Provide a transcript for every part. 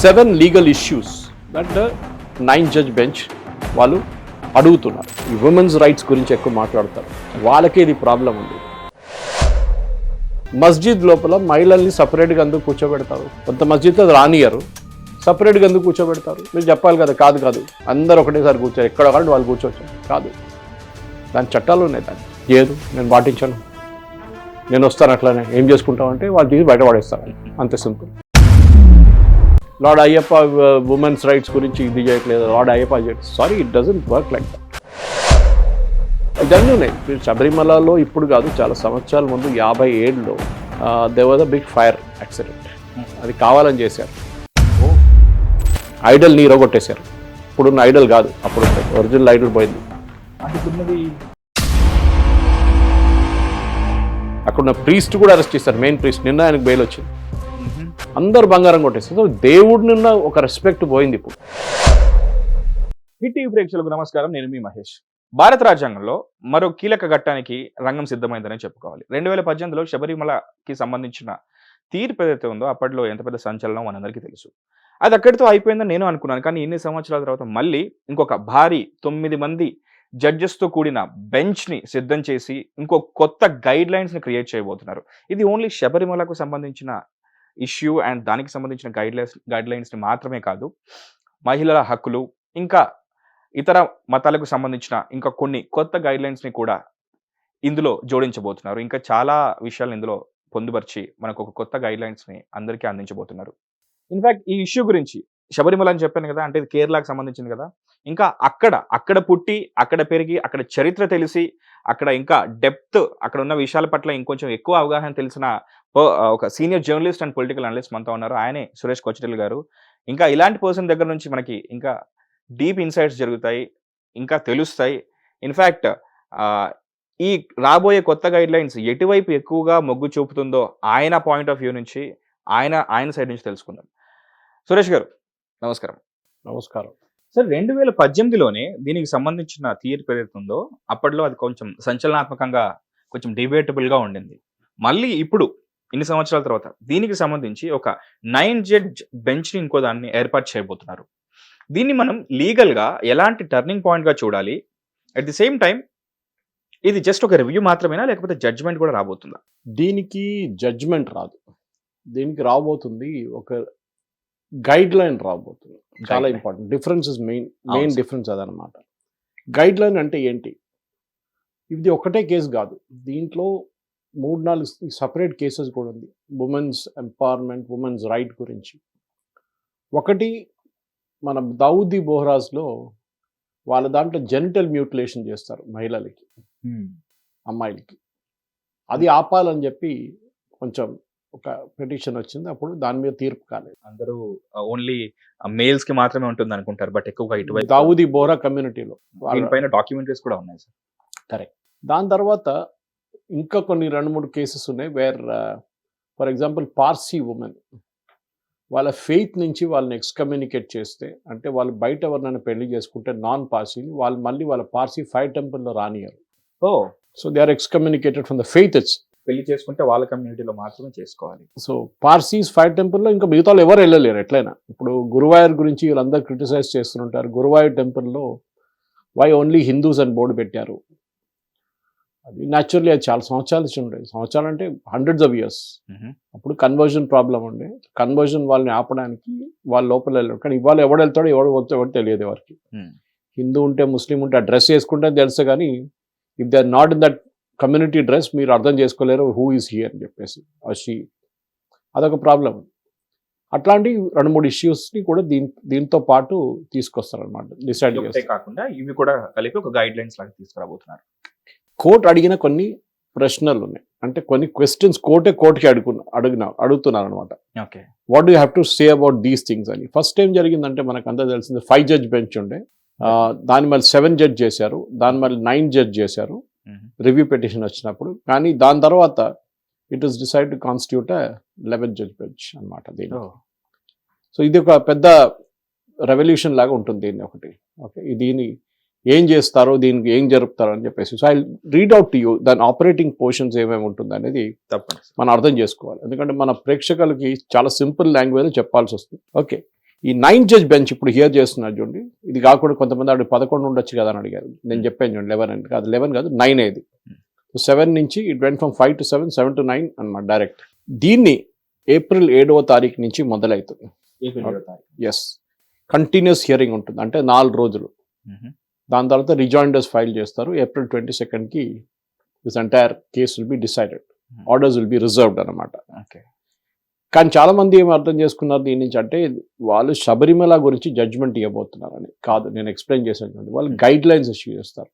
7 legal issues that the 9 judge bench వాళ్ళు అడుగుతున్నారు. ఈ ఉమెన్స్ రైట్స్ గురించి ఎక్కువ మాట్లాడతారు. వాళ్ళకే ఇది ప్రాబ్లం ఉంది. మస్జిద్ లోపల మహిళల్ని సపరేట్గా అందుకు కూర్చోబెడతారు. కొంత మస్జిద్ అది రానియరు, సపరేట్గా ఎందుకు కూర్చోబెడతారు? మీరు చెప్పాలి కదా. కాదు అందరు ఒకటేసారి కూర్చోరు, ఎక్కడ కాదు వాళ్ళు కూర్చోవచ్చు. కాదు, దాని చట్టాలు ఉన్నాయి. దాన్ని లేదు నేను పాటించాను, నేను వస్తాను, అట్లానే ఏం చేసుకుంటామంటే వాళ్ళు తీసి బయట పడేస్తారు. అంతే simple. Lord Ayyappa women's rights గురించి ఇది చేయట్లేదు, లార్డ్ అయ్యప్ప చేయట్లేదు. Sorry, it doesn't work like that. ఇదన్నీ ఉన్నాయి. మీరు శబరిమలలో ఇప్పుడు కాదు, చాలా సంవత్సరాల ముందు 57లో there was a big fire accident. అది కావాలని చేశారు. ఐడల్ నీరో కొట్టేశారు. ఇప్పుడున్న ఐడల్ కాదు, అప్పుడు ఒరిజినల్ ఐడల్ పోయింది. అక్కడున్న ప్రీస్ట్ కూడా అరెస్ట్ చేశారు, మెయిన్ ప్రీస్ట్. నిన్న ఆయనకు బెయిల్ వచ్చింది. అందరు బంగారం కొట్టేస్తారు. దేవుడి నిన్న ఒక రెస్పెక్ట్ పోయింది ఇప్పుడు. హిట్ టీవీ ప్రేక్షకులకు నమస్కారం, నేను మీ మహేష్. భారత రాజ్యాంగంలో మరో కీలక ఘట్టానికి రంగం సిద్ధమైందని చెప్పుకోవాలి. 2018లో శబరిమలకి సంబంధించిన తీర్పు ఏదైతే ఉందో అప్పట్లో ఎంత పెద్ద సంచలనం మనందరికీ తెలుసు. అది అక్కడితో అయిపోయిందని నేను అనుకున్నాను. కానీ ఇన్ని సంవత్సరాల తర్వాత మళ్ళీ ఇంకొక భారీ 9 మంది జడ్జెస్తో కూడిన బెంచ్ని సిద్ధం చేసి ఇంకో కొత్త గైడ్ లైన్స్ని క్రియేట్ చేయబోతున్నారు. ఇది ఓన్లీ శబరిమలకు సంబంధించిన ఇష్యూ అండ్ దానికి సంబంధించిన గైడ్ లైన్స్ని మాత్రమే కాదు, మహిళల హక్కులు ఇంకా ఇతర మతాలకు సంబంధించిన ఇంకా కొన్ని కొత్త గైడ్ లైన్స్ని కూడా ఇందులో జోడించబోతున్నారు. ఇంకా చాలా విషయాలు ఇందులో పొందుపరిచి మనకు ఒక కొత్త గైడ్ లైన్స్ని అందరికీ అందించబోతున్నారు. ఇన్ఫ్యాక్ట్ ఈ ఇష్యూ గురించి శబరిమల అని చెప్పాను కదా, అంటే ఇది కేరళకు సంబంధించింది కదా. ఇంకా అక్కడ పుట్టి అక్కడ పెరిగి అక్కడ చరిత్ర తెలిసి అక్కడ ఇంకా డెప్త్ అక్కడ ఉన్న విషయాల పట్ల ఇంకొంచెం ఎక్కువ అవగాహన తెలిసిన ఒక senior journalist and political analyst మనతో ఉన్నారు. ఆయనే సురేష్ కొచ్చిటెల్ గారు. ఇంకా ఇలాంటి పర్సన్ దగ్గర నుంచి మనకి ఇంకా డీప్ ఇన్సైట్స్ జరుగుతాయి, ఇంకా తెలుస్తాయి. ఇన్ఫ్యాక్ట్ ఈ రాబోయే కొత్త గైడ్ లైన్స్ ఎటువైపు ఎక్కువగా మొగ్గు చూపుతుందో ఆయన పాయింట్ ఆఫ్ వ్యూ నుంచి ఆయన సైడ్ నుంచి తెలుసుకుందాం. సురేష్ గారు నమస్కారం. నమస్కారం సార్. 2018లోనే దీనికి సంబంధించిన తీర్పు ఏదైతే ఉందో అప్పట్లో అది కొంచెం సంచలనాత్మకంగా కొంచెం డిబేటబుల్గా ఉండింది. మళ్ళీ ఇప్పుడు ఇన్ని సంవత్సరాల తర్వాత దీనికి సంబంధించి ఒక 9 జడ్జ్ బెంచ్ని ఇంకో దాన్ని ఏర్పాటు చేయబోతున్నారు. దీన్ని మనం లీగల్గా ఎలాంటి టర్నింగ్ పాయింట్గా చూడాలి? అట్ ది సేమ్ టైం ఇది జస్ట్ ఒక రివ్యూ మాత్రమేనా, లేకపోతే జడ్జ్మెంట్ కూడా రాబోతుందా? దీనికి జడ్జ్మెంట్ రాదు, దీనికి రాబోతుంది ఒక గైడ్ లైన్ రాబోతుంది. చాలా important difference is main difference అదనమాట. గైడ్ లైన్ అంటే ఏంటి? ఇది ఒకటే కేసు కాదు, దీంట్లో 3-4 సపరేట్ కేసెస్ కూడా ఉంది. ఉమెన్స్ ఎంపవర్మెంట్, ఉమెన్స్ రైట్ గురించి. ఒకటి మన దావూదీ బోహ్రాజ్లో వాళ్ళ దాంట్లో జెనిటల్ మ్యూటిలేషన్ చేస్తారు మహిళలకి, అమ్మాయిలకి. అది ఆపాలని చెప్పి కొంచెం ఒక పిటిషన్ వచ్చింది. అప్పుడు దాని మీద తీర్పు కాలేదు. అందరూ ఓన్లీ మేల్స్ కి మాత్రమే ఉంటుంది అనుకుంటారు, బట్ ఎక్కువగా ఇటువైపు దావూదీ బోహ్రా కమ్యూనిటీలో దీనిపైన డాక్యుమెంటరీస్ కూడా ఉన్నాయి సార్. కరెక్ట్. దాని తర్వాత ఇంకా కొన్ని 2-3 కేసెస్ ఉన్నాయి where for example Parsi women వాళ్ళ ఫెయిత్ నుంచి వాళ్ళని ఎక్స్కమ్యూనికేట్ చేస్తే, అంటే వాళ్ళు బయట ఎవరినైనా పెళ్లి చేసుకుంటే నాన్ పార్సీని వాళ్ళు మళ్ళీ వాళ్ళ పార్సీ 5 టెంపుల్లో రానియరు. So they are excommunicated from the faith. It's పెళ్లి చేసుకుంటే వాళ్ళ కమ్యూనిటీలో మాత్రమే చేసుకోవాలి. సో పార్సీస్ 5 టెంపుల్లో ఇంకా మిగతా ఎవరు వెళ్ళలేరు ఎట్లయినా. ఇప్పుడు గురువాయూర్ గురించి వీళ్ళందరూ క్రిటిసైజ్ చేస్తుంటారు. గురువాయూర్ టెంపుల్లో వై ఓన్లీ హిందూస్ అని బోర్డు పెట్టారు. అది న్యాచురల్లీ అది చాలా సంవత్సరాల నుంచి ఉండే, సంవత్సరాలు అంటే హండ్రెడ్స్ ఆఫ్ ఇయర్స్. అప్పుడు కన్వర్జన్ ప్రాబ్లం ఉండే, కన్వర్జన్ వాళ్ళని ఆపడానికి వాళ్ళ లోపల వెళ్ళారు. కానీ ఇవాళ ఎవడు వెళ్తాడో ఎవడు తెలియదు ఎవరికి. హిందూ ఉంటే ముస్లిం ఉంటే ఆ డ్రెస్ వేసుకుంటే తెలుసు, కానీ if they are not in that community dress మీరు అర్థం చేసుకోలేరు హూ ఈజ్ హియర్ అని చెప్పేసి. అదొక ప్రాబ్లం. అట్లాంటి 2-3 ఇష్యూస్ని కూడా దీంతో పాటు తీసుకొస్తారనమాట. డిసైడ్ కాకుండా ఇవి కూడా కలిపి ఒక గైడ్ లైన్స్ లాగా తీసుకురాబోతున్నారు. కోర్టు అడిగిన కొన్ని ప్రశ్నలు ఉన్నాయి, అంటే కొన్ని క్వశ్చన్స్ కోర్టుకి అడుగుతున్నారు అనమాట. What do have to say about these things అని. ఫస్ట్ ఏం జరిగిందంటే మనకు అంతా తెలిసింది 5 జడ్జ్ బెంచ్ ఉండే, దాని మళ్ళీ 7 జడ్జ్ చేశారు, దాని మళ్ళీ 9 జడ్జ్ చేశారు రివ్యూ పిటిషన్ వచ్చినప్పుడు. కానీ దాని తర్వాత it is decide to constitute 11 judge bench అనమాట దీన్ని. సో ఇది ఒక పెద్ద రెవల్యూషన్ లాగా ఉంటుంది దీన్ని ఒకటి. దీన్ని ఏం చేస్తారో, దీనికి ఏం జరుపుతారో అని చెప్పేసి. So I read out to you దాని ఆపరేటింగ్ పోర్షన్స్ ఏమేమి ఉంటుంది అనేది మనం అర్థం చేసుకోవాలి. ఎందుకంటే మన ప్రేక్షకులకి చాలా సింపుల్ లాంగ్వేజ్ చెప్పాల్సి వస్తుంది. ఓకే, ఈ 9 జడ్జ్ బెంచ్ ఇప్పుడు హియర్ చేస్తున్నారు చూడండి, ఇది కాకుండా కొంతమంది అడిగి 11 ఉండొచ్చు కదా అని అడిగారు. నేను చెప్పాను చూడండి 11 అంటే కాదు, 11 కాదు 9 ఇది. 7 నుంచి it went from 5 to 7, 7 to 9 అన్నమాట డైరెక్ట్. దీన్ని ఏప్రిల్ 7వ తారీఖు నుంచి మొదలవుతుంది. ఎస్, కంటిన్యూస్ హియరింగ్ ఉంటుంది, అంటే 4 రోజులు. దాని తర్వాత రిజాయిండర్స్ ఫైల్ చేస్తారు. ఏప్రిల్ 22కి this entire case will be decided, orders will be reserved అనమాట. కానీ చాలా మంది ఏం అర్థం చేసుకున్నారు దీని నుంచి అంటే వాళ్ళు శబరిమల గురించి జడ్జ్మెంట్ ఇవ్వబోతున్నారని. కాదు, నేను ఎక్స్ప్లెయిన్ చేశాను. వాళ్ళు గైడ్ లైన్స్ ఇష్యూ చేస్తారు.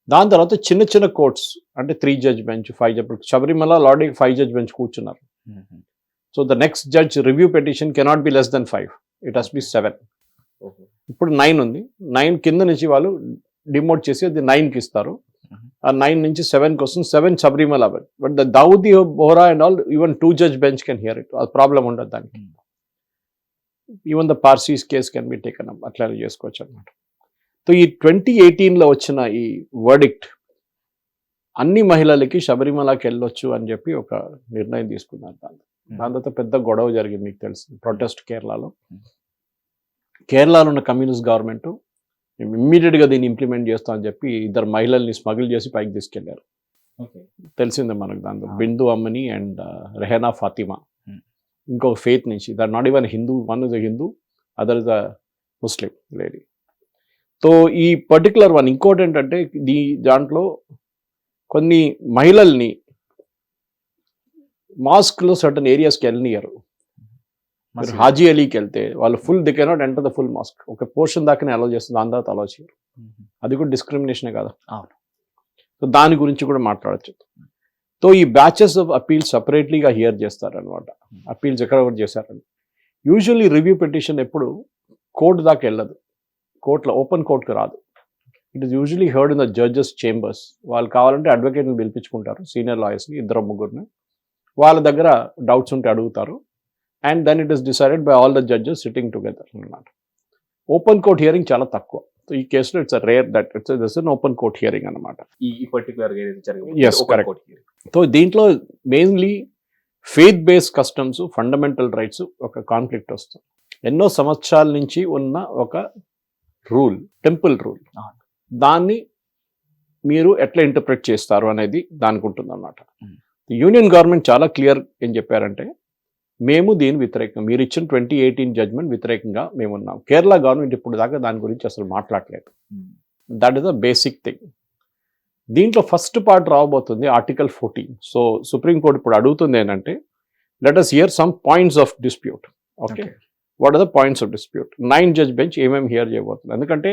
దాని తర్వాత చిన్న చిన్న కోర్ట్స్ అంటే 3 judge bench, 5 judge, Sabarimala already 5 judge bench కూర్చున్నారు. So the next judge review petition cannot be less than 5, it has be 7. ఇప్పుడు 9 ఉంది, 9 కింద నుంచి వాళ్ళు డిమోట్ చేసి అది 9కి ఇస్తారు. ఆ 9 నుంచి 7కి వస్తుంది. 7 Sabarimala, but the Daavudi Bohra and all even 2 judge bench can hear it. అది ప్రాబ్లం ఉండదు దానికి. Even the Parsis case can be taken up, అట్లా చేసుకోవచ్చు అనమాట. సో ఈ 2018లో వచ్చిన ఈ వర్డిక్ట్ అన్ని మహిళలకి శబరిమలకి వెళ్ళొచ్చు అని చెప్పి ఒక నిర్ణయం తీసుకున్నారు. దాని తర్వాత పెద్ద గొడవ జరిగింది, మీకు తెలుసు, ప్రొటెస్ట్ కేరళలో. కేరళలో ఉన్న కమ్యూనిస్ట్ గవర్నమెంట్ మేము ఇమ్మీడియట్గా దీన్ని ఇంప్లిమెంట్ చేస్తాం అని చెప్పి 2 మహిళల్ని స్మగుల్ చేసి పైకి తీసుకెళ్లారు. తెలిసిందే మనకు దాంతో బిందు అమ్మని అండ్ రెహనా ఫాతిమా, ఇంకొక ఫెయిత్ నుంచి. That not even Hindu, one is a Hindu, other is a Muslim lady. So ఈ పర్టికులర్ వన్ ఇంకోటి ఏంటంటే దాంట్లో కొన్ని మహిళల్ని మాస్క్లో సర్టన్ ఏరియాస్కి వెళ్ళనియరు. మీరు హాజీ అలీకి వెళ్తే వాళ్ళు full the cannot enter the full mask, ఒక పోర్షన్ దాకానే అలౌ చేస్తుంది, దాని తర్వాత అలౌ చేయరు. అది కూడా డిస్క్రిమినేషనే కదా. సో దాని గురించి కూడా మాట్లాడచ్చు. సో ఈ బ్యాచెస్ ఆఫ్ అపీల్స్ సపరేట్లీగా హియర్ చేస్తారనమాట. అపీల్స్ ఎక్కడ కూడా చేశారని. యూజువల్లీ రివ్యూ పిటిషన్ ఎప్పుడు కోర్టు దాకా వెళ్ళదు, కోర్టులో ఓపెన్ కోర్టుకు రాదు. It is usually heard in the judges chambers. వాళ్ళు కావాలంటే అడ్వకేట్ని పిలిపించుకుంటారు, సీనియర్ లాయర్స్ని, 2-3 వాళ్ళ దగ్గర డౌట్స్ ఉంటే అడుగుతారు. And then it is decided by all the judges sitting together అనమాట. ఓపెన్ కోర్ట్ హియరింగ్ చాలా తక్కువ. సో ఈ కేసులో it's rare that it's an open court hearing అనమాట. ఈ పర్టికులర్ ఎస్, కరెక్ట్. సో దీంట్లో mainly faith based customs, fundamental rights ఒక conflict వస్తుంది. ఎన్నో సంవత్సరాల నుంచి ఉన్న ఒక రూల్, టెంపుల్ రూల్, దాన్ని మీరు ఎట్లా ఇంటర్ప్రిట్ చేస్తారు అనేది దానికి ఉంటుంది అన్నమాట. యూనియన్ గవర్నమెంట్ చాలా క్లియర్ ఏం చెప్పారంటే, మేము దీని వ్యతిరేకంగా, మీరు ఇచ్చిన 2018 జడ్జ్మెంట్ వ్యతిరేకంగా మేము ఉన్నాం. కేరళ గవర్నమెంట్ ఇప్పుడు దాకా దాని గురించి అసలు మాట్లాడలేదు. That is the basic thing. దీంట్లో ఫస్ట్ పార్ట్ రాబోతుంది ఆర్టికల్ 14. సో సుప్రీంకోర్టు ఇప్పుడు అడుగుతుంది ఏంటంటే, let us hear some points of dispute. Okay, what are the points of dispute? 9 judge bench ఏమేమి హియర్ చేయబోతుంది? ఎందుకంటే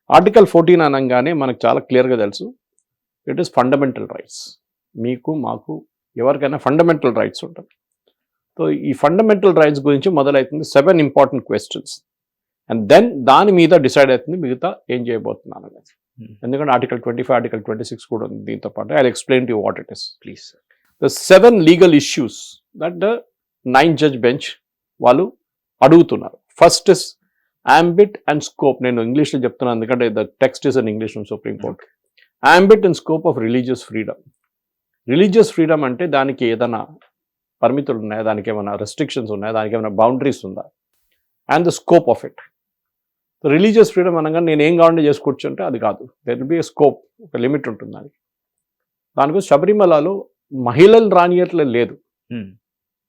ఆర్టికల్ 14 అనగానే మనకు చాలా క్లియర్గా తెలుసు, ఇట్ ఈస్ ఫండమెంటల్ రైట్స్. మీకు, మాకు, ఎవరికైనా ఫండమెంటల్ రైట్స్ ఉంటుంది. సో ఈ ఫండమెంటల్ రైట్స్ గురించి మొదలవుతుంది 7 ఇంపార్టెంట్ క్వశ్చన్స్. అండ్ దెన్ దాని మీద డిసైడ్ అవుతుంది మిగతా ఏం చేయబోతున్నాను అనేది. ఎందుకంటే ఆర్టికల్ 25, ఆర్టికల్ 26 కూడా ఉంది దీంతో పాటు. I explain to you what it is please. The 7 legal issues that the 9 judge bench వాళ్ళు అడుగుతున్నారు. First is ambit and scope. నేను ఇంగ్లీష్లో చెప్తున్నాను ఎందుకంటే the text is in English from supreme court. ambit and scope of religious freedom. Religious freedom అంటే దానికి ఏదైనా పరిమితులు ఉన్నాయా, దానికి ఏమైనా రెస్ట్రిక్షన్స్ ఉన్నాయా, దానికి ఏమైనా బౌండరీస్ ఉందా? And the scope of it. Religious freedom అనగా నేను ఏం కావాలంటే చేసుకోవచ్చు అంటే అది కాదు. There will be A scope, ఒక లిమిట్ ఉంటుంది దానికి. దానికోసం శబరిమలలో మహిళలు రానియట్లే లేదు.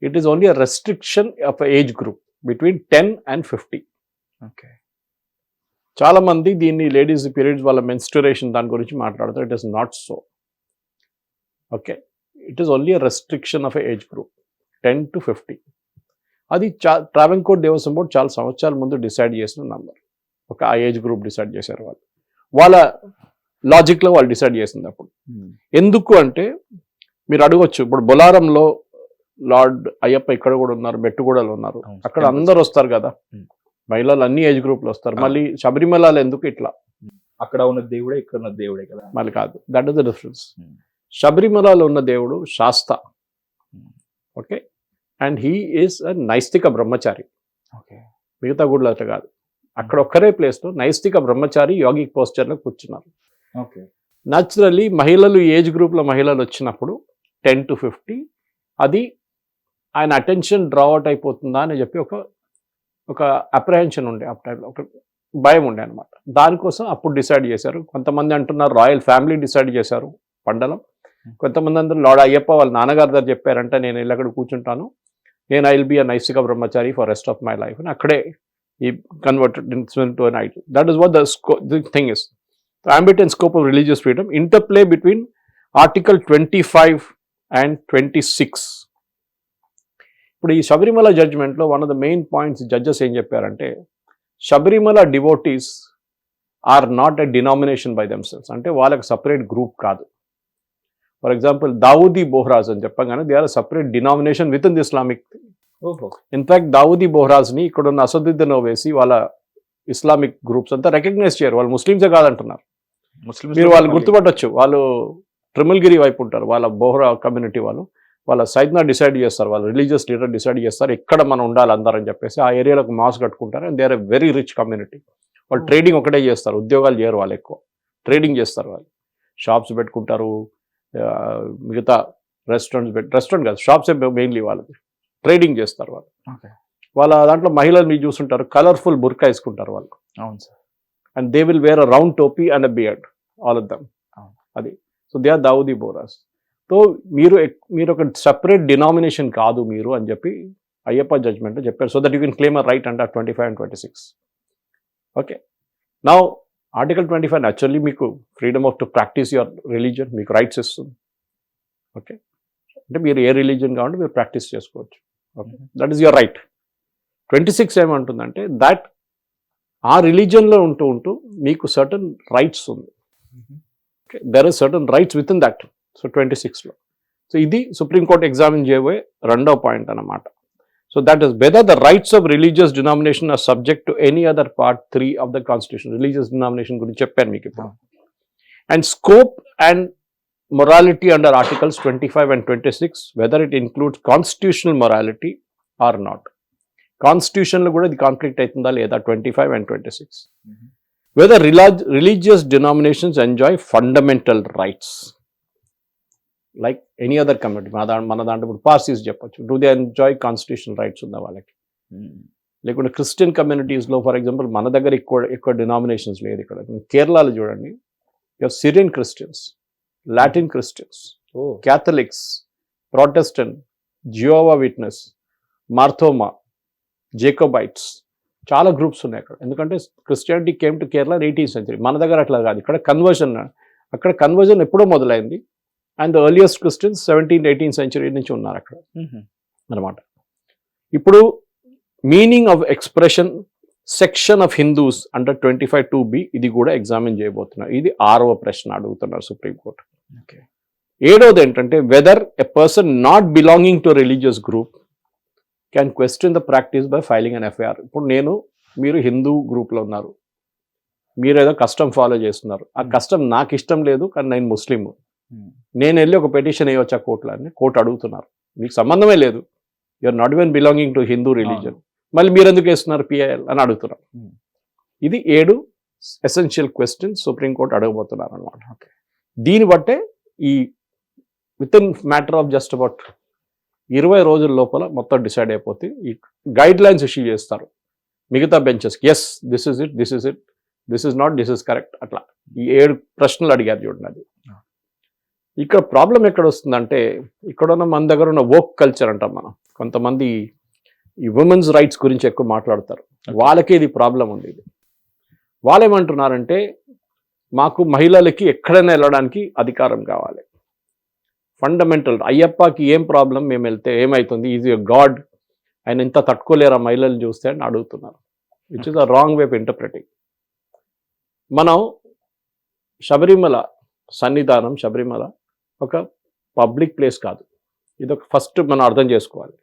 It is only a restriction of age group between 10 and 50. Okay, చాలా మంది దీన్ని లేడీస్ పీరియడ్స్ వాళ్ళ మెన్స్ట్రురేషన్ దాని గురించి మాట్లాడతారు. It is not so. Okay, it is only a restriction of age group 10 to 50. అది ట్రావెంకోర్ దేవస్వం బోర్డు చాలా సంవత్సరాల ముందు డిసైడ్ చేసిన నంబర్. ఒక ఆ ఏజ్ గ్రూప్ డిసైడ్ చేశారు వాళ్ళు. వాళ్ళ లాజిక్లో వాళ్ళు డిసైడ్ చేసింది అప్పుడు. ఎందుకు అంటే మీరు అడగొచ్చు, ఇప్పుడు బొలారంలో లార్డ్ అయ్యప్ప ఇక్కడ కూడా ఉన్నారు, మెట్టుగూడలో ఉన్నారు, అక్కడ అందరు వస్తారు కదా, మహిళలు అన్ని ఏజ్ గ్రూప్లు వస్తారు. మళ్ళీ శబరిమలలో ఎందుకు ఇట్లా? అక్కడ ఉన్న దేవుడే ఇక్కడ ఉన్న దేవుడే కదా. మళ్ళీ కాదు, దట్ ఈస్ ద డిఫరెన్స్. శబరిమలలో ఉన్న దేవుడు Shasta. Okay, and he is a నైస్తిక బ్రహ్మచారి. ఓకే, మిగతా గుడిలో అట్లా కాదు. అక్కడ ఒక్కరే ప్లేస్లో నైస్తిక బ్రహ్మచారి యోగిక్ పోస్చర్లో కూర్చున్నారు. ఓకే, న్యాచురల్లీ మహిళలు ఏజ్ గ్రూప్లో మహిళలు వచ్చినప్పుడు 10 to 50 అది ఆయన అటెన్షన్ డ్రా అవుట్ అయిపోతుందా అని చెప్పి ఒక ఒక అప్రహెన్షన్ ఉండే ఆ టైంలో, ఒక భయం ఉండే అనమాట. దానికోసం అప్పుడు డిసైడ్ చేశారు. కొంతమంది అంటున్నారు రాయల్ ఫ్యామిలీ డిసైడ్ చేశారు పండలం. కొంతమంది అందరూ లార్డ్ అయ్యప్ప వాళ్ళ నాన్నగారి దగ్గర చెప్పారంటే నేను వెళ్ళి అక్కడ కూర్చుంటాను, నేను I will be a నైసిక Brahmachari for rest of my life అని అక్కడే ఈ converted to an idol. That is what the thing is. ambit and scope of religious freedom, interplay between Article 25 and 26. ఇప్పుడు ఈ శబరిమల జడ్జ్మెంట్లో one of the main points judges ఏం చెప్పారంటే, Sabarimala devotees are not a denomination by themselves, అంటే వాళ్ళకి separate group కాదు. For example Dawoodi Bohras అని చెప్పగానే they are separate denomination within the Islamic. In fact Dawoodi బోహ్రాజ్ని ఇక్కడ ఉన్న అసదుద్దీన్ ఓవైసీ వాళ్ళ ఇస్లామిక్ గ్రూప్స్ అంతా రికగ్నైజ్ చేయరు, వాళ్ళు ముస్లిమ్సే కాదంటున్నారు. మీరు వాళ్ళు గుర్తుపట్టొచ్చు, వాళ్ళు ట్రిమల్గిరి వైపు ఉంటారు, వాళ్ళ బోహ్రా కమ్యూనిటీ వాళ్ళ సైద్నా డిసైడ్ చేస్తారు, వాళ్ళ రిలీజియస్ లీడర్ డిసైడ్ చేస్తారు ఎక్కడ మనం ఉండాలి అందరని చెప్పేసి ఆ ఏరియాలకు మాస్ కట్టుకుంటారు. And they are a very rich community. వాళ్ళు ట్రేడింగ్ ఒకటే చేస్తారు, ఉద్యోగాలు చేయరు, వాళ్ళు ఎక్కువ ట్రేడింగ్ చేస్తారు. వాళ్ళు షాప్స్ పెట్టుకుంటారు, మిగతా రెస్టారెంట్ కాదు షాప్సే మెయిన్లీ వాళ్ళది, ట్రేడింగ్ చేస్తారు వాళ్ళు. వాళ్ళ దాంట్లో మహిళలు మీరు చూస్తుంటారు కలర్ఫుల్ బుర్కా వేసుకుంటారు వాళ్ళు. అవును sir. And they will wear a round టోపీ and a beard, all of them. అది so they are Dawoodi Bohras. So మీరు ఒక సపరేట్ డినామినేషన్ కాదు మీరు అని చెప్పి అయ్యప్ప జడ్జ్మెంట్ చెప్పారు. So that you can claim a right under 25 and 26. Okay, now article 25 actually మీకు freedom of to practise your religion, మీకు రైట్స్ ఇస్తుంది. ఓకే, అంటే మీరు ఏ రిలీజియన్ కావాలంటే మీరు ప్రాక్టీస్ చేసుకోవచ్చు. Okay, that is your right. 26 ఏమంటుందంటే దట్ ఆ రిలీజియన్లో ఉంటూ మీకు సర్టన్ రైట్స్ ఉంది. Okay, there are certain rights within that. So 26లో, సో ఇది సుప్రీంకోర్టు ఎగ్జామిన్ చేయబోయే రెండో పాయింట్ అన్నమాట. So that is whether the rights of religious denomination are subject to any other part 3 of the constitution. Religious denomination గురించి చెప్పాను మీకు ఇప్పుడు. And scope and morality under articles 25 and 26, whether it includes constitutional morality or not. Constitution lo kuda idi conflict aitunda leda 25 and 26. Whether religious denominations enjoy fundamental rights like any other community. mana dantu ఇప్పుడు Parsis చెప్పొచ్చు, do they enjoy constitutional rights ఉందా వాళ్ళకి? లేకుంటే Christian కమ్యూనిటీస్లో for example మన దగ్గర ఎక్కువ denominations లేదు. ఇక్కడ కేరళలో చూడండి, Syrian Christians, Latin Christians, Catholics, Protestant, Jehovah Witness, Marthoma, Jacobites, చాలా గ్రూప్స్ ఉన్నాయి అక్కడ. ఎందుకంటే Christianity came to Kerala 18th century. మన దగ్గర అట్లా కాదు, ఇక్కడ కన్వర్జన్, అక్కడ కన్వర్జన్ ఎప్పుడో మొదలైంది. And the earliest Christians 17th, 18th century నుంచి ఉన్నారు అక్కడ అనమాట. ఇప్పుడు meaning of expression section of Hindus under 25(2)B ఇది కూడా ఎగ్జామిన్ చేయబోతున్నారు. ఇది 6వ ప్రశ్న అడుగుతున్నారు సుప్రీంకోర్టు. ఏడవది ఏంటంటే whether a person not belonging to religious group can question the practice by filing an FIR. ఇప్పుడు మీరు హిందూ గ్రూప్లో ఉన్నారు, మీరు ఏదో కస్టమ్ ఫాలో చేస్తున్నారు, ఆ కస్టమ్ నాకు ఇష్టం లేదు కానీ నేను ముస్లిం, నేను వెళ్ళి ఒక పెటిషన్ వేయవచ్చా కోర్టులో అని కోర్టు అడుగుతున్నారు. మీకు సంబంధమే లేదు, you're not even belonging to Hindu religion, మళ్ళీ మీరు ఎందుకు వేస్తున్నారు పిఐఎల్ అని అడుగుతున్నారు. ఇది 7 ఎసెన్షియల్ క్వశ్చన్స్ సుప్రీంకోర్టు అడగబోతున్నారు అనమాట. దీన్ని బట్టే ఈ with in matter of just about 20 రోజుల లోపల మొత్తం డిసైడ్ అయిపోతే ఈ గైడ్ లైన్స్ ఇష్యూ చేస్తారు మిగతా benches. Yes this is it, this is it, this is not, this is correct, అట్లా ఈ 7 ప్రశ్నలు అడిగారు చూడండి. అది ఇక్కడ ప్రాబ్లం ఎక్కడ వస్తుందంటే, ఇక్కడ ఉన్న మన దగ్గర ఉన్న వోక్ కల్చర్ అంటాం మనం, కొంతమంది ఈ ఉమెన్స్ రైట్స్ గురించి ఎక్కువ మాట్లాడతారు, వాళ్ళకి ఇది ప్రాబ్లం ఉంది. ఇది వాళ్ళు ఏమంటున్నారంటే మాకు మహిళలకి ఎక్కడైనా వెళ్ళడానికి అధికారం కావాలి, ఫండమెంటల్. అయ్యప్పకి ఏం ప్రాబ్లం, మేము వెళ్తే ఏమవుతుంది, ఈజ్ ఎ గాడ్, ఆయన ఇంత తట్టుకోలేరా మహిళలు చూస్తే అని అడుగుతున్నారు, which is a wrong way of interpreting. మనం శబరిమల సన్నిధానం, శబరిమల ఒక పబ్లిక్ ప్లేస్ కాదు, ఇది ఒక ఫస్ట్ మనం అర్థం చేసుకోవాలి.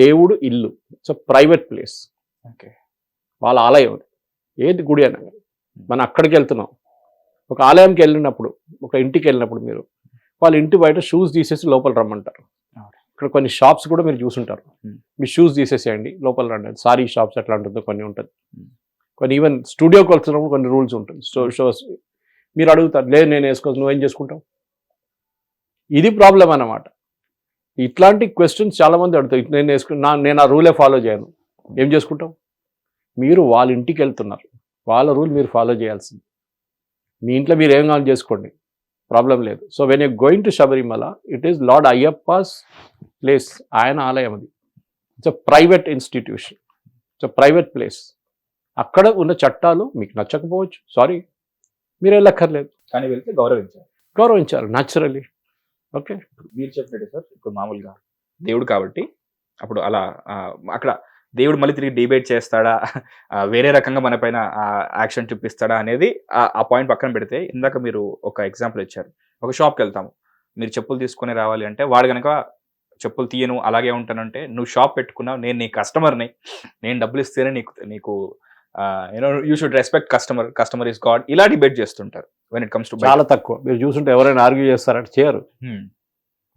దేవుడు ఇల్లు, it's a private place. Okay, వాళ్ళ ఆలయం, ఏది గుడి అయినా మనం అక్కడికి వెళ్తున్నాం. ఒక ఆలయంకి వెళ్ళినప్పుడు, ఒక ఇంటికి వెళ్ళినప్పుడు మీరు వాళ్ళ ఇంటి బయట షూస్ తీసేసి లోపల రమ్మంటారు. ఇక్కడ కొన్ని షాప్స్ కూడా మీరు చూసుంటారు, మీ షూస్ తీసేసేయండి లోపల రండి. సారీ షాప్స్ ఎట్లా ఉంటుందో కొన్ని ఉంటుంది, కొన్ని ఈవెన్ స్టూడియోకి వెళ్తున్నప్పుడు కొన్ని రూల్స్ ఉంటుంది. షోస్ మీరు అడుగుతారు, లేదు నేను వేసుకోవచ్చు, నువ్వేం చేసుకుంటావు. ఇది ప్రాబ్లం అన్నమాట. ఇట్లాంటి క్వశ్చన్స్ చాలామంది అడుగుతారు, నేను ఆ రూలే ఫాలో చేయను, ఏం చేసుకుంటాం? మీరు వాళ్ళ ఇంటికి వెళ్తున్నారు, వాళ్ళ రూల్ మీరు ఫాలో చేయాల్సింది. మీ ఇంట్లో మీరు ఏం కావాలి చేసుకోండి, ప్రాబ్లం లేదు. So when you going to Sabarimala, it is lord Ayyappa's place. ఆయన ఆలయం అది. It's a private institution, it's a private place. అక్కడ ఉన్న చట్టాలు మీకు నచ్చకపోవచ్చు, సారీ, మీరు వెళ్ళక్కర్లేదు. కానీ వెళ్తే గౌరవించాలి న్యాచురలీ. ఓకే, మీరు చెప్పినట్టు సార్, ఇప్పుడు మామూలుగా దేవుడు కాబట్టి అప్పుడు అలా అక్కడ దేవుడు మళ్ళీ తిరిగి డిబేట్ చేస్తాడా, వేరే రకంగా మన పైన యాక్షన్ చూపిస్తాడా అనేది ఆ పాయింట్ పక్కన పెడితే, ఇందాక మీరు ఒక ఎగ్జాంపుల్ ఇచ్చారు. ఒక షాప్కి వెళ్తాము, మీరు చెప్పులు తీసుకొని రావాలి అంటే వాడు కనుక చెప్పులు తీయను అలాగే ఉంటానంటే, నువ్వు షాప్ పెట్టుకున్నావు, నేను నీ కస్టమర్ని, నేను డబ్బులు ఇస్తేనే నీకు you know you should respect customer is god, ఇలా డిబేట్ చేస్తుంటారు. వెన్ ఇట్ కమ్స్ టు చాలా తక్కువ. మీరు చూస్తుంటే ఎవరైనా ఆర్గ్యూ చేస్తారంటే చేయరు.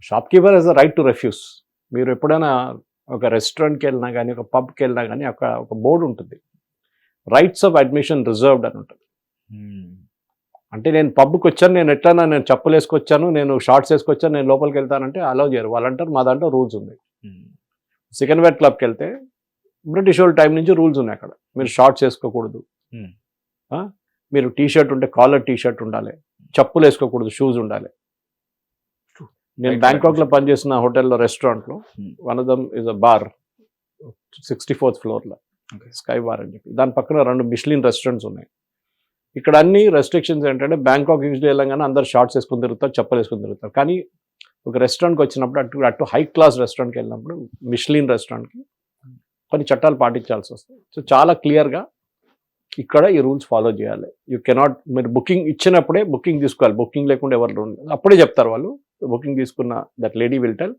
Shopkeeper has the right to refuse. మీరు ఎప్పుడైనా ఒక రెస్టారెంట్కి వెళ్ళినా కానీ, ఒక పబ్కి వెళ్ళినా కానీ, అక్కడ ఒక బోర్డు ఉంటుంది, రైట్స్ ఆఫ్ అడ్మిషన్ రిజర్వ్డ్ అని ఉంటుంది. అంటే నేను పబ్కి వచ్చాను, నేను ఎట్లన్నా నేను చెప్పులు వేసుకొచ్చాను, నేను షార్ట్స్ వేసుకొచ్చాను, నేను లోపలికి వెళ్తానంటే అలౌ చేయరు. వాళ్ళంటారు మా దాంట్లో రూల్స్ ఉంది. సెకండ్ వైట్ క్లబ్కి వెళ్తే బ్రిటిష్ వాళ్ళ టైం నుంచి రూల్స్ ఉన్నాయి. అక్కడ మీరు షార్ట్స్ వేసుకోకూడదు, మీరు టీషర్ట్ ఉంటే కాలర్ టీషర్ట్ ఉండాలి, చెప్పులు వేసుకోకూడదు, షూస్ ఉండాలి. నేను బ్యాంకాక్లో పనిచేసిన హోటల్లో, రెస్టారెంట్లో, one of them is a bar, 64th ఫ్లోర్లో స్కై బార్ అని చెప్పి, దాని పక్కన 2 మిష్లిన్ రెస్టారెంట్స్ ఉన్నాయి. ఇక్కడ అన్ని రెస్ట్రిక్షన్స్ ఏంటంటే, బ్యాంకాక్ యూజ్లో వెళ్ళంగానే అందరు షార్ట్స్ వేసుకుని తిరుగుతారు, చెప్పులు వేసుకుని తిరుగుతారు. కానీ ఒక రెస్టారెంట్కి వచ్చినప్పుడు, అటు హై క్లాస్ రెస్టారెంట్కి వెళ్ళినప్పుడు, మిష్లిన్ రెస్టారెంట్కి కొన్ని చట్టాలు పాటించాల్సి వస్తుంది. సో చాలా క్లియర్గా ఇక్కడ ఈ రూల్స్ ఫాలో చేయాలి. యూ కెనాట్, మీరు బుకింగ్ ఇచ్చినప్పుడే బుకింగ్ తీసుకోవాలి. బుకింగ్ లేకుండా ఎవరు అప్పుడే చెప్తారు వాళ్ళు. బుకింగ్ తీసుకున్న that lady will tell,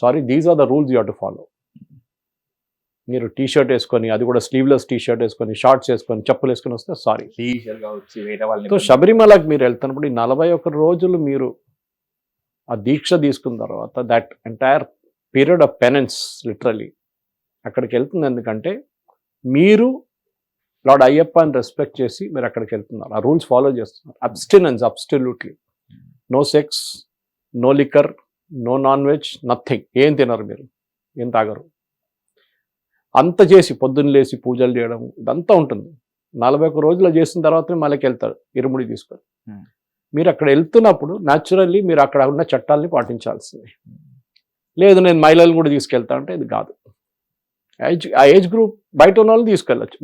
sorry these are the rules you have to follow. మీరు టీ షర్ట్ వేసుకొని, అది కూడా స్లీవ్లెస్ టీ షర్ట్ వేసుకొని, షార్ట్స్ వేసుకొని, చెప్పులు వేసుకొని వస్తే సారీ. సో శబరిమలకి మీరు వెళ్తున్నప్పుడు ఈ 41 రోజులు మీరు ఆ దీక్ష తీసుకున్న తర్వాత, that entire period of penance literally అక్కడికి వెళ్తుంది. ఎందుకంటే మీరు లార్డ్ అయ్యప్పని రెస్పెక్ట్ చేసి మీరు అక్కడికి వెళ్తున్నారు, ఆ రూల్స్ ఫాలో చేస్తున్నారు. Abstinence, absolutely no sex, no liquor, no non veg, nothing. ఏం తినరు మీరు, ఏం తాగరు. అంత చేసి పొద్దున్న లేసి పూజలు చేయడం ఇదంతా ఉంటుంది. 41 రోజులు చేసిన తర్వాతనే మళ్ళీ వెళ్తారు ఇరుముడి తీసుకొని. మీరు అక్కడ వెళ్తున్నప్పుడు న్యాచురల్లీ మీరు అక్కడ ఉన్న చట్టాలని పాటించాల్సింది. లేదు నేను మహిళలను కూడా తీసుకెళ్తా అంటే ఇది కాదు. ఆ ఏజ్ గ్రూప్ బయట ఉన్న వాళ్ళు తీసుకెళ్ళచ్చు,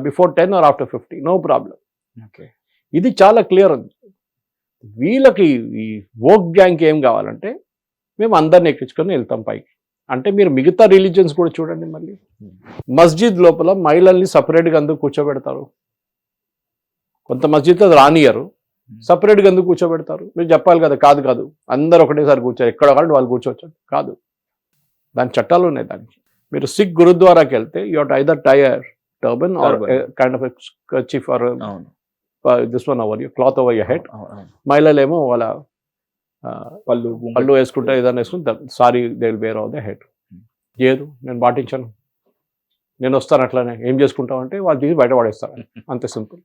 before 10 or after 50, no problem. Okay, ఇది చాలా క్లియర్ ఉంది. వీళ్ళకి ఈ వోక్ గ్యాంగ్కి ఏం కావాలంటే, మేము అందరిని ఎక్కించుకొని వెళ్తాం పైకి అంటే, మీరు మిగతా రిలీజియన్స్ కూడా చూడండి. మళ్ళీ మస్జిద్ లోపల మహిళల్ని సపరేట్గా అందుకు కూర్చోబెడతారు. కొంత మస్జిద్లో రానియరు, సపరేట్గా ఎందుకు కూర్చోబెడతారు? మీరు చెప్పాలి కదా, కాదు కాదు అందరు ఒకటేసారి కూర్చోరు, ఎక్కడ కాదు వాళ్ళు కూర్చోవచ్చు. కాదు, దాని చట్టాలు ఉన్నాయి దానికి. మీరు సిక్ గురుద్వారాకి వెళ్తే you have to either tie a turban or a kind of a kerchief or this one over your cloth over your head. మహిళలేమో వాళ్ళ పళ్ళు వేసుకుంటే ఏదైనా వేసుకుంటారు, sorry they will wear of the head. లేదు నేను పాటించాను, నేను వస్తాను అట్లానే, ఏం చేసుకుంటాం అంటే వాళ్ళు తీసి బయట పడేస్తారు, అంతే సింపుల్.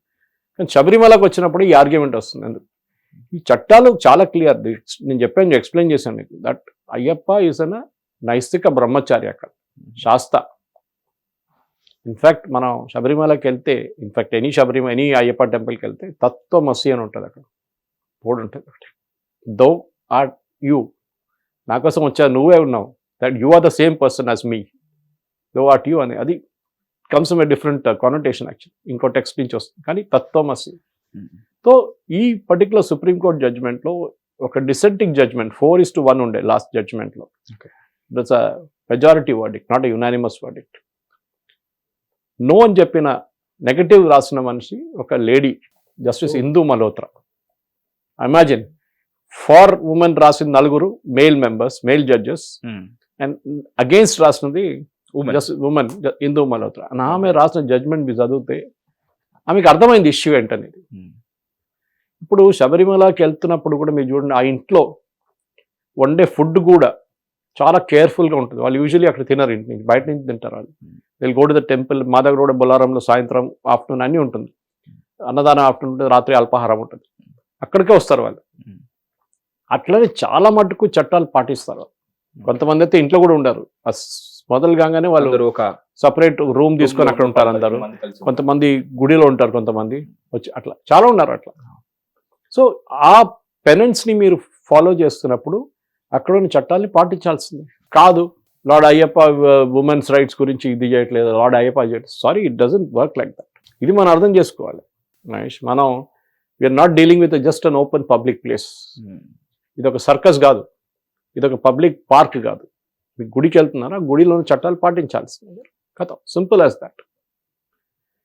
కానీ శబరిమలకు వచ్చినప్పుడు ఈ ఆర్గ్యుమెంట్ వస్తుంది. ఎందుకు? ఈ చట్టాలు చాలా క్లియర్. నేను చెప్పాను, ఎక్స్ప్లెయిన్ చేశాను మీకు, దట్ అయ్యప్ప ఈజ్ అన్ నైస్తిక బ్రహ్మచారి అక్కడ, శాస్త. ఇన్ఫ్యాక్ట్ మనం శబరిమలకి వెళ్తే, ఇన్ఫ్యాక్ట్ ఎనీ అయ్యప్ప టెంపుల్కి వెళ్తే తత్వమసి అని ఉంటుంది, అక్కడ బోర్డు ఉంటుంది ఒకటి, దో ఆర్ యూ, నా కోసం వచ్చా, నువ్వే ఉన్నావు, that you are the same person as me, thou art you అని. అది comes a different connotation actually, ఇంకో టెక్స్ట్ నుంచి వస్తుంది, కానీ తత్వమసి. సో ఈ పర్టికులర్ సుప్రీంకోర్టు జడ్జ్మెంట్లో ఒక డిసెంటింగ్ జడ్జ్మెంట్ 4:1 ఉండే లాస్ట్ జడ్జ్మెంట్లో. That's a majority verdict, not a unanimous verdict. No అని చెప్పిన నెగటివ్ రాసిన మనిషి ఒక lady, justice Indu Malhotra. Imagine, for women రాసిన 4 male members, male judges, and against రాసినది ఉమెన్ ఇందు మల్హోత్రా. అని ఆమె రాసిన జడ్జ్మెంట్ మీరు చదివితే ఆమెకు అర్థమైంది ఇష్యూ ఏంటనేది. ఇప్పుడు శబరిమలకి వెళ్తున్నప్పుడు కూడా మీరు చూడండి, ఆ ఇంట్లో వండే ఫుడ్ కూడా చాలా కేర్ఫుల్గా ఉంటుంది. వాళ్ళు యూజువల్లీ అక్కడ తినరు, ఇంటి నుంచి బయట నుంచి తింటారు వాళ్ళు. వీళ్ళు గో టు ద టెంపుల్. మా దగ్గర కూడా బొల్లారంలో సాయంత్రం, ఆఫ్టర్నూన్ అన్నీ ఉంటుంది, అన్నదానం ఆఫ్టర్నూన్ ఉంటుంది, రాత్రి అల్పాహారం ఉంటుంది, అక్కడికే వస్తారు వాళ్ళు. అట్లనే చాలా మటుకు చట్టాలు పాటిస్తారు. కొంతమంది అయితే ఇంట్లో కూడా ఉండరు, మొదలు కాగానే వాళ్ళు అందరూ ఒక సపరేట్ రూమ్ తీసుకొని అక్కడ ఉంటారు అందరూ. మంది కలిసి ఉంటారు. కొంతమంది గుడిలో ఉంటారు, కొంతమంది వచ్చి అట్లా చాలా ఉన్నారు అట్లా. సో ఆ పెనెన్స్ని మీరు ఫాలో చేస్తున్నప్పుడు అక్కడ ఉన్న చట్టాలని పాటించాల్సిందే. కాదు లార్డ్ అయ్యప్ప ఉమెన్స్ రైట్స్ గురించి ఇది చేయట్లేదు, లార్డ్ అయ్యప్ప చేయట్లేదు. Sorry, it doesn't work like that. ఇది మనం అర్థం చేసుకోవాలి మహేష్. మనం we are not dealing with just an open public place. ఇది ఒక సర్కస్ కాదు, ఇది ఒక పబ్లిక్ పార్క్ కాదు. మీకు గుడికి వెళ్తున్నారా, గుడిలోని చట్టాలు పాటించాల్సిందే. కథ సింపుల్ యాజ్ దట్.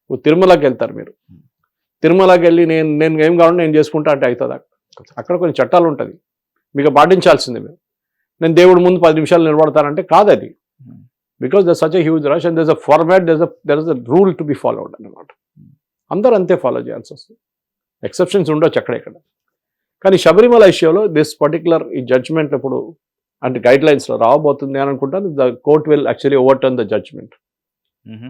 ఇప్పుడు తిరుమలకి వెళ్తారు మీరు, తిరుమలకి వెళ్ళి నేను ఏం కావాలంటే నేను చేసుకుంటా అంటే అవుతుంది. అక్కడ కొన్ని చట్టాలు ఉంటుంది, మీకు పాటించాల్సిందే. మీరు నేను దేవుడి ముందు 10 నిమిషాలు నిలబడతానంటే కాదు అది. Because there such a huge rush and there is a format, there is a rule to be followed అన్నమాట. అందరూ అంతే ఫాలో చేయాల్సి వస్తుంది. ఎక్సెప్షన్స్ ఉండొచ్చు అక్కడెక్కడ. కానీ శబరిమల ఇష్యూలో దిస్ పర్టికులర్ ఈ జడ్జ్మెంట్ ఇప్పుడు అంటే గైడ్ లైన్స్లో రావబోతుంది అని అనుకుంటాను. The court will actually overturn the judgement.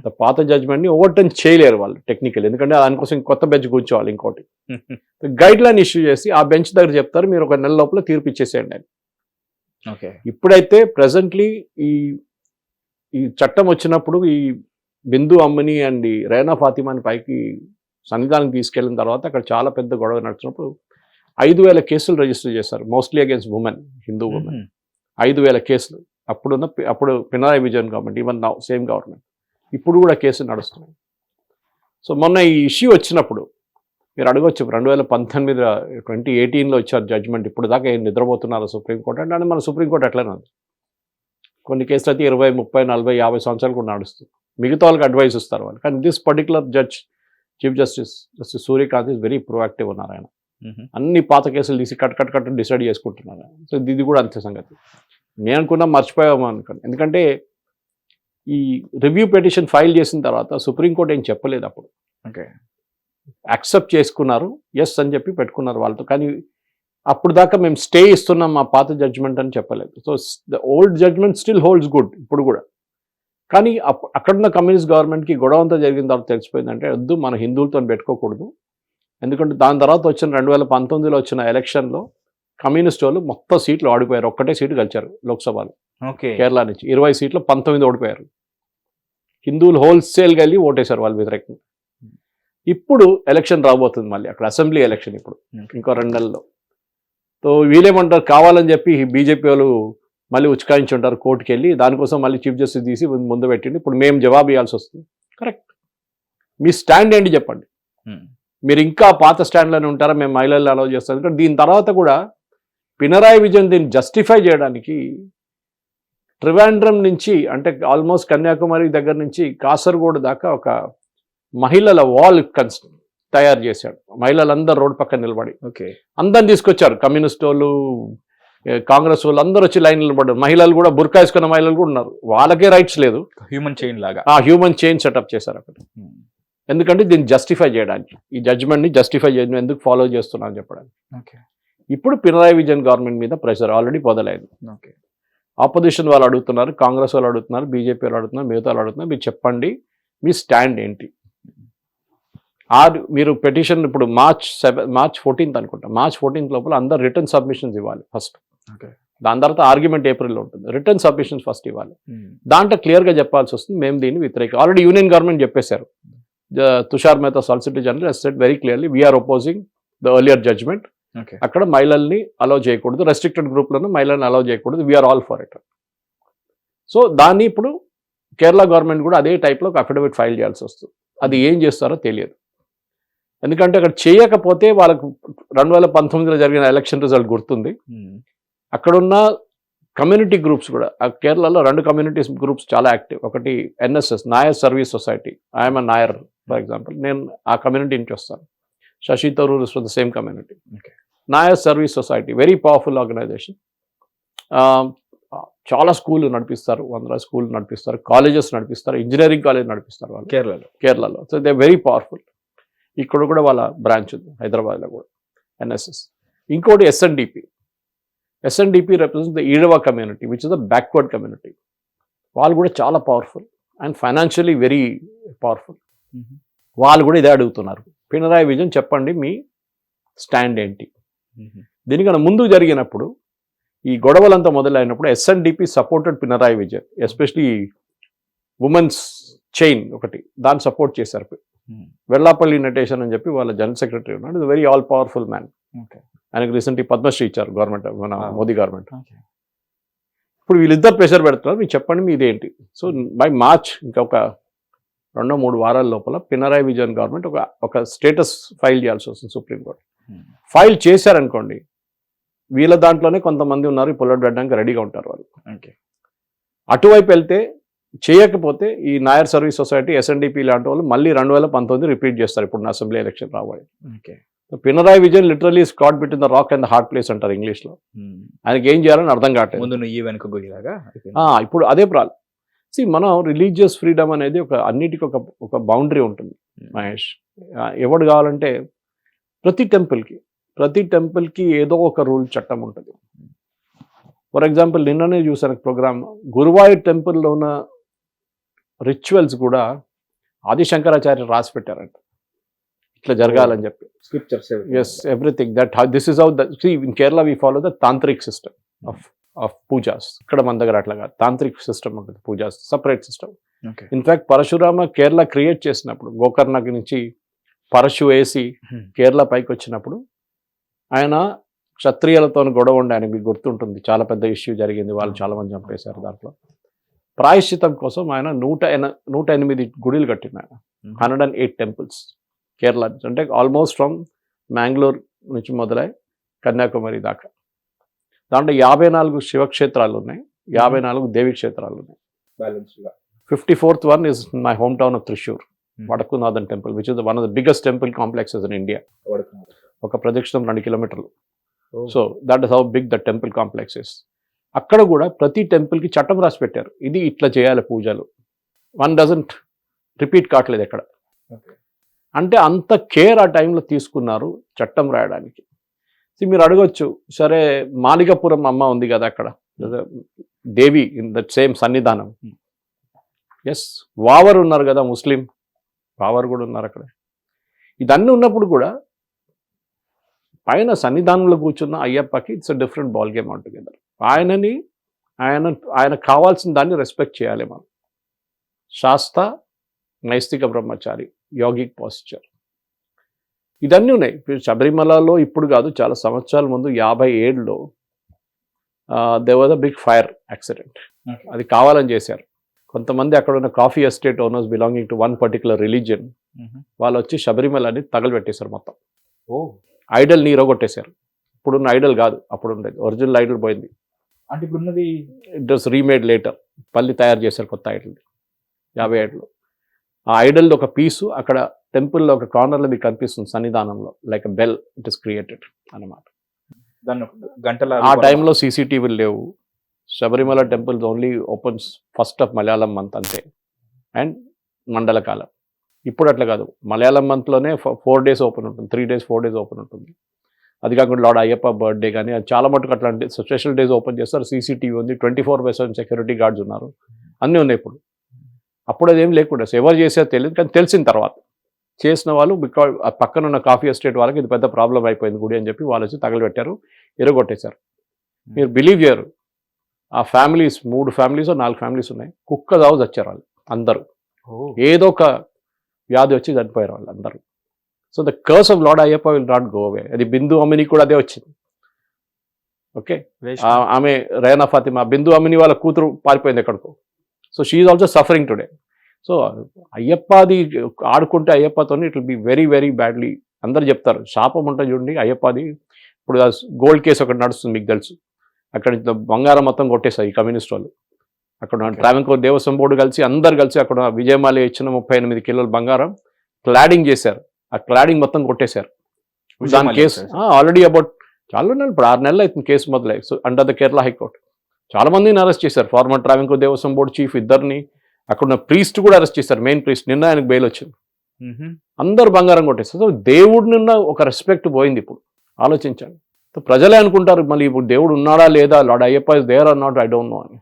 The పాత జడ్జ్మెంట్ని ఓవర్టర్న్ చేయలేరు వాళ్ళు టెక్నికల్, ఎందుకంటే దానికోసం కొత్త బెంచ్ కూర్చోవాలి ఇంకోటి. గైడ్ లైన్ ఇష్యూ చేసి ఆ బెంచ్ దగ్గర చెప్తారు మీరు ఒక నెల లోపల తీర్పు ఇచ్చేసేయండి అని. ఓకే. ఇప్పుడైతే ప్రెసెంట్లీ ఈ చట్టం వచ్చినప్పుడు ఈ బిందు అమ్మని అండ్ ఈ రైనా ఫాతిమాని పైకి సన్నిధానం తీసుకెళ్ళిన తర్వాత అక్కడ చాలా పెద్ద గొడవ నడిచినప్పుడు 5,000 కేసులు రిజిస్టర్ చేశారు, mostly against women, Hindu women. 5,000 కేసులు. అప్పుడు Pinarayi Vijayan government, even now same government, ఇప్పుడు కూడా కేసులు నడుస్తున్నాయి. సో మొన్న ఈ ఇష్యూ వచ్చినప్పుడు మీరు అడగవచ్చు 2019 2018లో వచ్చారు జడ్జ్మెంట్, ఇప్పుడు దాకా ఏం నిద్రపోతున్నారు సుప్రీంకోర్టు అంటే మన సుప్రీంకోర్టు ఎట్లనే ఉంది. కొన్ని కేసులు అయితే 20, 30, 40, 50 సంవత్సరాలు కూడా నడుస్తుంది. మిగతా వాళ్ళకి అడ్వైస్ ఇస్తారు వాళ్ళు. కానీ this particular judge, chief justice Suryakant is very proactive ఉన్నారు ఆయన. అన్ని పాత కేసులు తీసి కట్ డిసైడ్ చేసుకుంటున్నారు. సో ఇది కూడా అంతే సంగతి. నేను అనుకున్నా మర్చిపోయాము అనుకోండి, ఎందుకంటే ఈ రివ్యూ పిటిషన్ ఫైల్ చేసిన తర్వాత సుప్రీంకోర్టు ఏం చెప్పలేదు అప్పుడు. ఓకే. యాక్సెప్ట్ చేసుకున్నారు, ఎస్ అని చెప్పి పెట్టుకున్నారు వాళ్ళతో. కానీ అప్పుడు దాకా మేము స్టే ఇస్తున్నాం మా పాత జడ్జ్మెంట్ అని చెప్పలేదు. So the old judgment still holds good ఇప్పుడు కూడా. కానీ అక్కడున్న కమ్యూనిస్ట్ గవర్నమెంట్కి గొడవ అంతా జరిగిన తర్వాత తెలిసిపోయిందంటే వద్దు మన హిందువులతో పెట్టుకోకూడదు. ఎందుకంటే దాని తర్వాత వచ్చిన 2019లో వచ్చిన ఎలక్షన్లో కమ్యూనిస్ట్ వాళ్ళు మొత్తం సీట్లు ఓడిపోయారు. ఒక్కటే సీటు గెలిచారు లోక్సభలో. ఓకే. కేరళ నుంచి 20 సీట్లు 19 ఓడిపోయారు. హిందువులు హోల్సేల్గా వెళ్ళి ఓటేశారు వాళ్ళు వ్యతిరేకంగా. ఇప్పుడు ఎలక్షన్ రాబోతుంది మళ్ళీ అక్కడ, అసెంబ్లీ ఎలక్షన్ ఇప్పుడు ఇంకో 2 నెలల్లో. సో వీళ్ళేమంటారు, కావాలని చెప్పి బీజేపీ వాళ్ళు మళ్ళీ ఉచ్కాయించి ఉంటారు కోర్టుకి వెళ్ళి, దానికోసం మళ్ళీ చీఫ్ జస్టిస్ తీసి ముందు పెట్టిండి. ఇప్పుడు మేము జవాబు ఇవ్వాల్సి వస్తుంది. కరెక్ట్. మీ స్టాండ్ ఏంటి చెప్పండి. మీరు ఇంకా పాత స్టాండ్లోనే ఉంటారా, మేము మహిళలు అలౌ చేస్తాం. ఎందుకంటే దీని తర్వాత కూడా పినరాయి విజయన్ దీన్ని జస్టిఫై చేయడానికి ట్రివాండ్రం నుంచి అంటే ఆల్మోస్ట్ కన్యాకుమారి దగ్గర నుంచి కాసర్గోడ్ దాకా ఒక మహిళల వాల్ తయారు చేశాడు. మహిళలందరూ రోడ్డు పక్కన నిలబడి. ఓకే. అందరిని తీసుకొచ్చారు, కమ్యూనిస్ట్ వాళ్ళు, కాంగ్రెస్ వాళ్ళు అందరూ వచ్చి లైన్ నిలబడ్డారు. మహిళలు కూడా, బుర్కా వేసుకున్న మహిళలు కూడా ఉన్నారు. వాళ్ళకే రైట్స్ లేదు. హ్యూమన్ చైన్ లాగా హ్యూమన్ చైన్ సెటప్ చేశారు అక్కడ. ఎందుకంటే దీన్ని జస్టిఫై చేయడానికి, ఈ జడ్జ్మెంట్ని జస్టిఫై చేయడం ఎందుకు ఫాలో చేస్తున్నా అని చెప్పడానికి. ఓకే. ఇప్పుడు పినరాయి విజయన్ గవర్నమెంట్ మీద ప్రెషర్ ఆల్రెడీ మొదలైంది. ఓకే. ఆపోజిషన్ వాళ్ళు అడుగుతున్నారు, కాంగ్రెస్ వాళ్ళు అడుగుతున్నారు, బీజేపీ వాళ్ళు అడుగుతున్నారు, మిగతా వాళ్ళు అడుగుతున్నారు. మీరు చెప్పండి మీ స్టాండ్ ఏంటి. మీరు పెటిషన్ ఇప్పుడు మార్చ్ 14th అనుకుంటా, మార్చ్ 14th లోపల అందరు రిటర్న్ సబ్మిషన్స్ ఇవ్వాలి ఫస్ట్. ఓకే. దాని తర్వాత ఆర్గ్యుమెంట్ ఏప్రిల్లో ఉంటుంది. రిటర్న్ సబ్మిషన్స్ ఫస్ట్ ఇవ్వాలి. దాంట్లో క్లియర్గా చెప్పాల్సి వస్తుంది మేము దీన్ని వ్యతిరేక. ఆల్రెడీ యూనియన్ గవర్నమెంట్ చెప్పేశారు. Tushar Mehta solicitor general he's said very clearly we are opposing the earlier judgment. అక్కడ మహిళల్ని అలౌ చేయకూడదు, రెస్ట్రిక్టెడ్ గ్రూప్లను మహిళల్ని అలౌ చేయకూడదు, we are all for it. So దాన్ని ఇప్పుడు కేరళ గవర్నమెంట్ కూడా అదే టైప్లో ఒక అఫిడవిట్ ఫైల్ చేయాల్సి వస్తుంది. అది ఏం చేస్తారో తెలియదు. ఎందుకంటే అక్కడ చేయకపోతే వాళ్ళకు 2019లో జరిగిన ఎలక్షన్ రిజల్ట్ గుర్తుంది. అక్కడున్న కమ్యూనిటీ గ్రూప్స్ కూడా, కేరళలో 2 కమ్యూనిటీ గ్రూప్స్ చాలా యాక్టివ్. ఒకటి NSS, Nair service society. I'm Nair for example, నేను ఆ కమ్యూనిటీ నుంచి వస్తాను. Shashi Tharoor is from the same community. Nair service society very powerful organisation. చాలా స్కూళ్ళు నడిపిస్తారు, 100 స్కూళ్ళు నడిపిస్తారు, కాలేజెస్ నడిపిస్తారు, ఇంజనీరింగ్ కాలేజ్ నడిపిస్తారు వాళ్ళు కేరళలో. So they very powerful. ఇక్కడ కూడా వాళ్ళ బ్రాంచ్ ఉంది హైదరాబాద్లో కూడా, ఎన్ఎస్ఎస్. ఇంకోటి SNDP. SNDP represents the Ezhava community which is the backward community. వాళ్ళు కూడా చాలా powerful and financially very powerful. వాళ్ళు కూడా ఇదే అడుగుతున్నారు, పినరాయి విజయన్ చెప్పండి మీ స్టాండ్ ఏంటి. దీనికన్నా ముందు జరిగినప్పుడు ఈ గొడవలంతా మొదలైనప్పుడు SNDP supported Pinarayi Vijayan, especially women's chain ఒకటి, దాన్ని సపోర్ట్ చేశారు. వెల్లాపల్లి నటేషన్ అని చెప్పి వాళ్ళ జనరల్ సెక్రటరీ ఉన్నాడు. ఇది వెరీ ఆల్ పవర్ఫుల్ మ్యాన్. ఆయనకు రీసెంట్లీ పద్మశ్రీ ఇచ్చారు గవర్నమెంట్, మన మోదీ గవర్నమెంట్. ఇప్పుడు వీళ్ళిద్దరు ప్రెషర్ పెడుతున్నారు, మీరు చెప్పండి మీదేంటి. సో బై మార్చ్ ఇంకొక 2-3 వారాల లోపల పినరాయి విజయన్ గవర్నమెంట్ ఒక స్టేటస్ ఫైల్ చేయాల్సి వస్తుంది సుప్రీంకోర్టు. ఫైల్ చేశారనుకోండి, వీళ్ళ దాంట్లోనే కొంతమంది ఉన్నారు ఈ పొల్లటి పెట్టడానికి రెడీగా ఉంటారు వాళ్ళు. అటువైపు వెళ్తే చేయకపోతే ఈ నాయర్ సర్వీస్ సొసైటీ, ఎస్ఎన్డిపి లాంటి వాళ్ళు మళ్ళీ 2019 రిపీట్ చేస్తారు ఇప్పుడు అసెంబ్లీ ఎలక్షన్ రాబోయే. Pinarayi Vijayan literally Scott between the rock and the hard place అంటారు ఇంగ్లీష్లో. ఆయనకి ఏం చేయాలని అర్థం కావట్లేదు. ఇప్పుడు అదే ప్రాబ్లం. మనం రిలీజియస్ ఫ్రీడమ్ అనేది అన్నిటికీ ఒక బౌండరీ ఉంటుంది మహేష్. ఎవడు కావాలంటే ప్రతి టెంపుల్కి ఏదో ఒక రూల్ చట్టం ఉంటుంది. ఫర్ ఎగ్జాంపుల్ నిన్ననే చూసాను ప్రోగ్రామ్, గురువాయూర్ టెంపుల్లో ఉన్న రిచువల్స్ కూడా ఆదిశంకరాచార్య రాసి పెట్టారంట ఇట్లా జరగాలని చెప్పి. Yes, everything that this is how in Kerala we follow the tantric system of pujas. ఇక్కడ మన దగ్గర అట్లా కాదు, తాంత్రిక్ సిస్టమ్ ఉంటుంది, pujas separate system. In fact Parashurama Kerala create చేసినప్పుడు, గోకర్ణకి నుంచి పరశు వేసి కేరళ పైకి వచ్చినప్పుడు ఆయన క్షత్రియులతో గొడవ ఉండే, ఆయనకి మీకు గుర్తుంటుంది, చాలా పెద్ద ఇష్యూ జరిగింది, వాళ్ళు చాలా మంది చంపేశారు. దాంట్లో ప్రాయశ్చితం కోసం ఆయన 108 గుడిలు కట్టిన, 108 టెంపుల్స్ కేరళ నుంచి. అంటే ఆల్మోస్ట్ ఫ్రమ్ మ్యాంగ్లూర్ నుంచి మొదలై కన్యాకుమారి దాకా. దాంట్లో 54 శివక్షేత్రాలు ఉన్నాయి, 54 దేవి క్షేత్రాలు ఉన్నాయి. 54th one is my hometown of Thrissur, Vadakunathan temple, which is one of the biggest temple complexes in India. ఒక ప్రదక్షిణం 2 కిలోమీటర్లు. So that is how big the temple complex is. అక్కడ కూడా ప్రతి టెంపుల్కి చట్టం రాసి పెట్టారు, ఇది ఇట్లా చేయాలి పూజలు. వన్ డజంట్ రిపీట్ కావట్లేదు ఎక్కడ. అంటే అంత కేర్ ఆ టైంలో తీసుకున్నారు చట్టం రాయడానికి. మీరు అడగొచ్చు, సరే మాలికపురం అమ్మ ఉంది కదా అక్కడ, దేవి ఇన్ దట్ సేమ్ సన్నిధానం. ఎస్, వావర్ ఉన్నారు కదా ముస్లిం, వావర్ కూడా ఉన్నారు అక్కడ. ఇదన్నీ ఉన్నప్పుడు కూడా పైన సన్నిధానంలో కూర్చున్న అయ్యప్పకి it's a different ball game altogether. ఆయన కావాల్సిన దాన్ని రెస్పెక్ట్ చేయాలి మనం. శాస్త్ర, నైస్తిక బ్రహ్మచారి, యోగిక్ పాస్చర్, ఇదన్నీ ఉన్నాయి. శబరిమలలో ఇప్పుడు కాదు, చాలా సంవత్సరాల ముందు 57లో there was a big fire accident. అది కావాలని చేశారు. కొంతమంది అక్కడ ఉన్న coffee estate owners belonging to one particular religion వాళ్ళు వచ్చి శబరిమలని తగలబెట్టేశారు మొత్తం. ఐడల్ నీరో కొట్టేశారు. ఇప్పుడున్న ఐడల్ కాదు, అప్పుడు ఉండేది ఒరిజినల్ ఐడల్ పోయింది. అంటే ఇప్పుడు ఉన్నది ఇట్ వాస్ రీమేడ్ లేటర్, మళ్ళీ తయారు చేశారు కొత్త ఐడల్ 57లో. ఆ ఐడల్ ఒక పీసు అక్కడ టెంపుల్లో ఒక కార్నర్లో మీకు కనిపిస్తుంది సన్నిధానంలో, like bell it is created అన్నమాట. ఆ టైంలో సీసీటీవీలు లేవు. Sabarimala temple only opens first of Malayalam month అంతే, అండ్ మండల కాలం. ఇప్పుడు అట్లా కాదు, మలయాళం మంత్లోనే 4 days ఓపెన్ ఉంటుంది, 3 days 4 days ఓపెన్ ఉంటుంది. అది కాకుండా లార్డ్ అయ్యప్ప బర్త్డే కానీ అది చాలా మటుకు అట్లాంటి స్పెషల్ డేస్ ఓపెన్ చేస్తారు. సీసీటీవీ ఉంది, 24/7 సెక్యూరిటీ గార్డ్స్ ఉన్నారు, అన్నీ ఉన్నాయి ఇప్పుడు. అప్పుడు అదేం లేకుండా ఎవరు చేసేది తెలియదు, కానీ తెలిసిన తర్వాత చేసిన వాళ్ళు బికాజ్ పక్కన ఉన్న కాఫీ ఎస్టేట్ వాళ్ళకి ఇది పెద్ద ప్రాబ్లం అయిపోయింది గుడి అని చెప్పి వాళ్ళు వచ్చి తగలబెట్టారు, ఎరగొట్టేశారు. మీరు బిలీవ్ చేయరు, ఆ ఫ్యామిలీస్ 3 ఫ్యామిలీస్ 4 ఫ్యామిలీస్ ఉన్నాయి, కుక్క దావు చచ్చారు వాళ్ళు అందరూ. ఏదో ఒక వ్యాధి వచ్చి చనిపోయారు వాళ్ళు అందరూ. So the curse of lord Ayyappa will not go away. అది బిందు అమిని కూడా అదే వచ్చింది. ఓకే, ఆమె రేనా ఫాతిమా, బిందు అమిని వాళ్ళ కూతురు పారిపోయింది ఎక్కడికో. So she is also suffering today. So అయ్యప్పది ఆడుకుంటే అయ్యప్పతో it will be very very badly. అందరు చెప్తారు శాపం ఉంటుంది చూడండి అయ్యప్పది. ఇప్పుడు గోల్డ్ కేసు ఒకటి నడుస్తుంది మీకు తెలుసు, అక్కడ బంగారం మొత్తం కొట్టేశారు ఈ కమ్యూనిస్ట్ వాళ్ళు. అక్కడ ట్రావెన్కోర్ దేవస్వం బోర్డు కలిసి అందరు కలిసి అక్కడ విజయమాలి ఇచ్చిన 38 కిలోల బంగారం క్లాడింగ్ చేశారు. ఆ క్లాడింగ్ మొత్తం కొట్టేశారు. దాని కేసు ఆల్రెడీ అబౌట్ చాలా నెలలు, ఇప్పుడు 6 నెలలు అవుతుంది కేసు మొదలై. So under the Kerala high court చాలా మందిని అరెస్ట్ చేశారు. Former Travancore Devaswom board chief ఇద్దరిని, అక్కడ ఉన్న ప్రీస్ట్ కూడా అరెస్ట్ చేశారు. మెయిన్ ప్రీస్ట్ నిన్న ఆయనకు బెయిల్ వచ్చింది. అందరు బంగారం కొట్టేస్తారు. సో దేవుడిని ఉన్న ఒక రెస్పెక్ట్ పోయింది. ఇప్పుడు ఆలోచించండి. ప్రజలే అనుకుంటారు మళ్ళీ ఇప్పుడు దేవుడు ఉన్నాడా లేదా, lord Ayyappa is there or not, I don't know అని.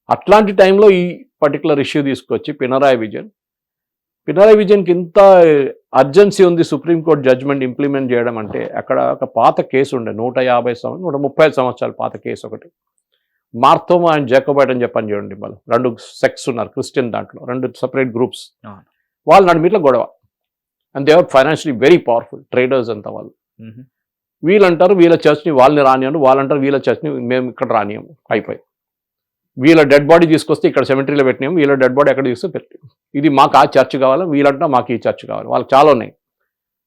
అట్లాంటి టైంలో ఈ పర్టికులర్ ఇష్యూ తీసుకొచ్చి పినరాయి విజయన్కి ఇంత అర్జెన్సీ ఉంది సుప్రీంకోర్టు జడ్జ్మెంట్ ఇంప్లిమెంట్ చేయడం అంటే, అక్కడ ఒక పాత కేసు ఉండే 130 సంవత్సరాల పాత కేసు ఒకటి, మార్తోమా అండ్ జాకోబైట్ అని చెప్పని చూడండి, వాళ్ళు 2 సెక్ట్స్ ఉన్నారు క్రిస్టియన్ దాంట్లో, 2 సెపరేట్ గ్రూప్స్. అవును. వాళ్ళు నడిమిట్లో గొడవ. And they are financially very powerful traders అంతా వాళ్ళు. వీళ్ళంటారు వీళ్ళ చర్చ్ని వాళ్ళని రానియను, వాళ్ళంటారు వీళ్ళ చర్చ్ని మేము ఇక్కడ రానియము. అయిపోయి వీళ్ళ డెడ్ బాడీ తీసుకొస్తే ఇక్కడ సెమిటరీలో పెట్టినాము, వీళ్ళ డెడ్ బాడీ ఎక్కడ తీసుకొస్తే పెట్టాము. ఇది మాకు ఆ చర్చ్ కావాలా, వీళ్ళంటా మాకు ఈ చర్చ్ కావాలి. వాళ్ళకి చాలా ఉన్నాయి,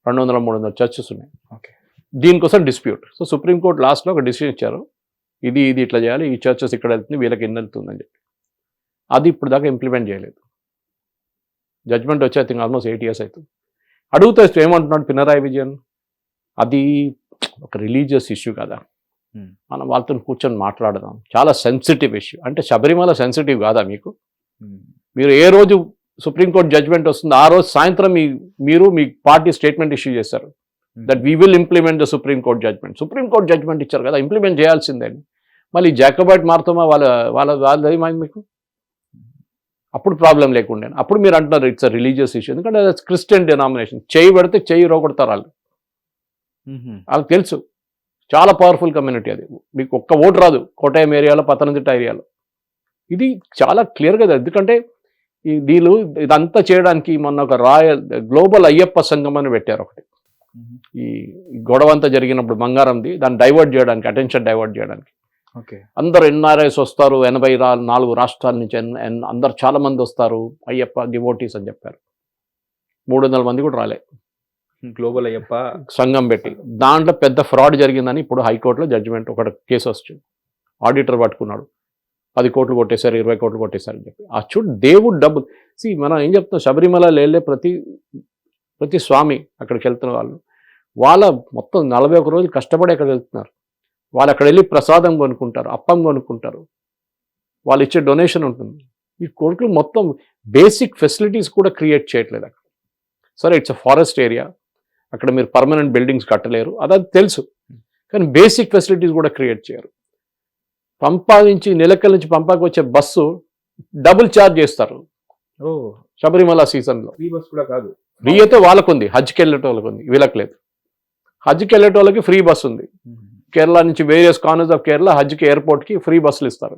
200-300 చర్చెస్ ఉన్నాయి. ఓకే. దీనికోసం డిస్ప్యూట్. సో సుప్రీంకోర్టు లాస్ట్లో ఒక డిసిషన్ ఇచ్చారు, ఇది ఇట్లా చేయాలి, ఈ చర్చెస్ ఇక్కడ వెళ్తుంది, వీళ్ళకి ఎన్ని వెళ్తుందని చెప్పి. అది ఇప్పుడు దాకా ఇంప్లిమెంట్ చేయలేదు. జడ్జ్మెంట్ వచ్చి ఐ థింక్ ఆల్మోస్ట్ 8 years అవుతుంది. అడుగుతా ఏమంటున్నాడు పినరాయి విజయన్, అది ఒక రిలీజియస్ ఇష్యూ కదా, మనం వాళ్ళతో కూర్చొని మాట్లాడదాం, చాలా సెన్సిటివ్ ఇష్యూ. అంటే శబరిమల సెన్సిటివ్ కాదా మీకు? మీరు ఏ రోజు సుప్రీంకోర్టు జడ్జ్మెంట్ వస్తుంది ఆ రోజు సాయంత్రం మీరు మీ పార్టీ స్టేట్మెంట్ ఇష్యూ చేశారు that we will implement the supreme court judgment. Supreme court judgment ఇచ్చారు కదా, ఇంప్లిమెంట్ చేయాల్సిందే. మళ్ళీ జాకోబైట్ మార్తోమా వాళ్ళ మీకు అప్పుడు ప్రాబ్లం లేకుండే. అప్పుడు మీరు అంటున్నారు ఇట్స్ అ రిలీజియస్ ఇష్యూ, ఎందుకంటే క్రిస్టియన్ డినామినేషన్. చెయ్యి పెడితే చెయ్యి రోగొడతారు వాళ్ళు. వాళ్ళకి తెలుసు, చాలా పవర్ఫుల్ కమ్యూనిటీ అది. మీకు ఒక్క ఓటు రాదు కోటయం ఏరియాలో, పతనంతిట్ట ఏరియాలో. ఇది చాలా క్లియర్ కదా. ఎందుకంటే వీళ్ళు ఇదంతా చేయడానికి మొన్న ఒక గ్లోబల్ అయ్యప్ప సంఘం అని పెట్టారు ఒకటి. ఈ గొడవ అంతా జరిగినప్పుడు బంగారంది, దాన్ని డైవర్ట్ చేయడానికి, అటెన్షన్ డైవర్ట్ చేయడానికి. అందరు ఎన్ఆర్ఐస్ వస్తారు, 84 రాష్ట్రాల నుంచి అందరు చాలా మంది వస్తారు, అయ్యప్ప డివోటీస్ అని చెప్పారు. 300 మంది కూడా రాలే. గ్లోబల్ అయ్యప్ప సంఘం పెట్టి దాంట్లో పెద్ద ఫ్రాడ్ జరిగిందని ఇప్పుడు హైకోర్టులో జడ్జిమెంట్ ఒక కేసు వచ్చింది. ఆడిటర్ పట్టుకున్నాడు, 10 కోట్లు కొట్టేశారు, 20 కోట్లు కొట్టేశారు అని చెప్పి. ఆ చూడు దేవుడు డబ్బు. మనం ఏం చెప్తాం, శబరిమల లేలే ప్రతి స్వామి అక్కడికి వెళ్తున్న వాళ్ళ మొత్తం 41 రోజులు కష్టపడి అక్కడ వెళ్తున్నారు. వాళ్ళు అక్కడ వెళ్ళి ప్రసాదం కొనుక్కుంటారు, అప్పం కొనుక్కుంటారు, వాళ్ళు ఇచ్చే డొనేషన్ ఉంటుంది. ఈ కోర్టులు మొత్తం బేసిక్ ఫెసిలిటీస్ కూడా క్రియేట్ చేయట్లేదు అక్కడ. సరే ఇట్స్ అ ఫారెస్ట్ ఏరియా, అక్కడ మీరు పర్మనెంట్ బిల్డింగ్స్ కట్టలేరు, అది తెలుసు. కానీ బేసిక్ ఫెసిలిటీస్ కూడా క్రియేట్ చేయరు. పంపా నుంచి నిలకల్ నుంచి పంపాకి వచ్చే బస్సు డబుల్ ఛార్జ్ చేస్తారు శబరిమల సీజన్లో. ఫ్రీ బస్ కూడా కాదు, ఫ్రీ అయితే వాళ్ళకు ఉంది, హజ్కి వెళ్ళేటోళ్ళకి ఉంది, వీళ్ళకి లేదు. హజ్కి వెళ్ళేటోళ్ళకి ఫ్రీ బస్ ఉంది. కేరళ నుంచి వేరియస్ కార్నర్స్ ఆఫ్ కేరళ హజ్కి ఎయిర్పోర్ట్కి ఫ్రీ బస్సులు ఇస్తారు.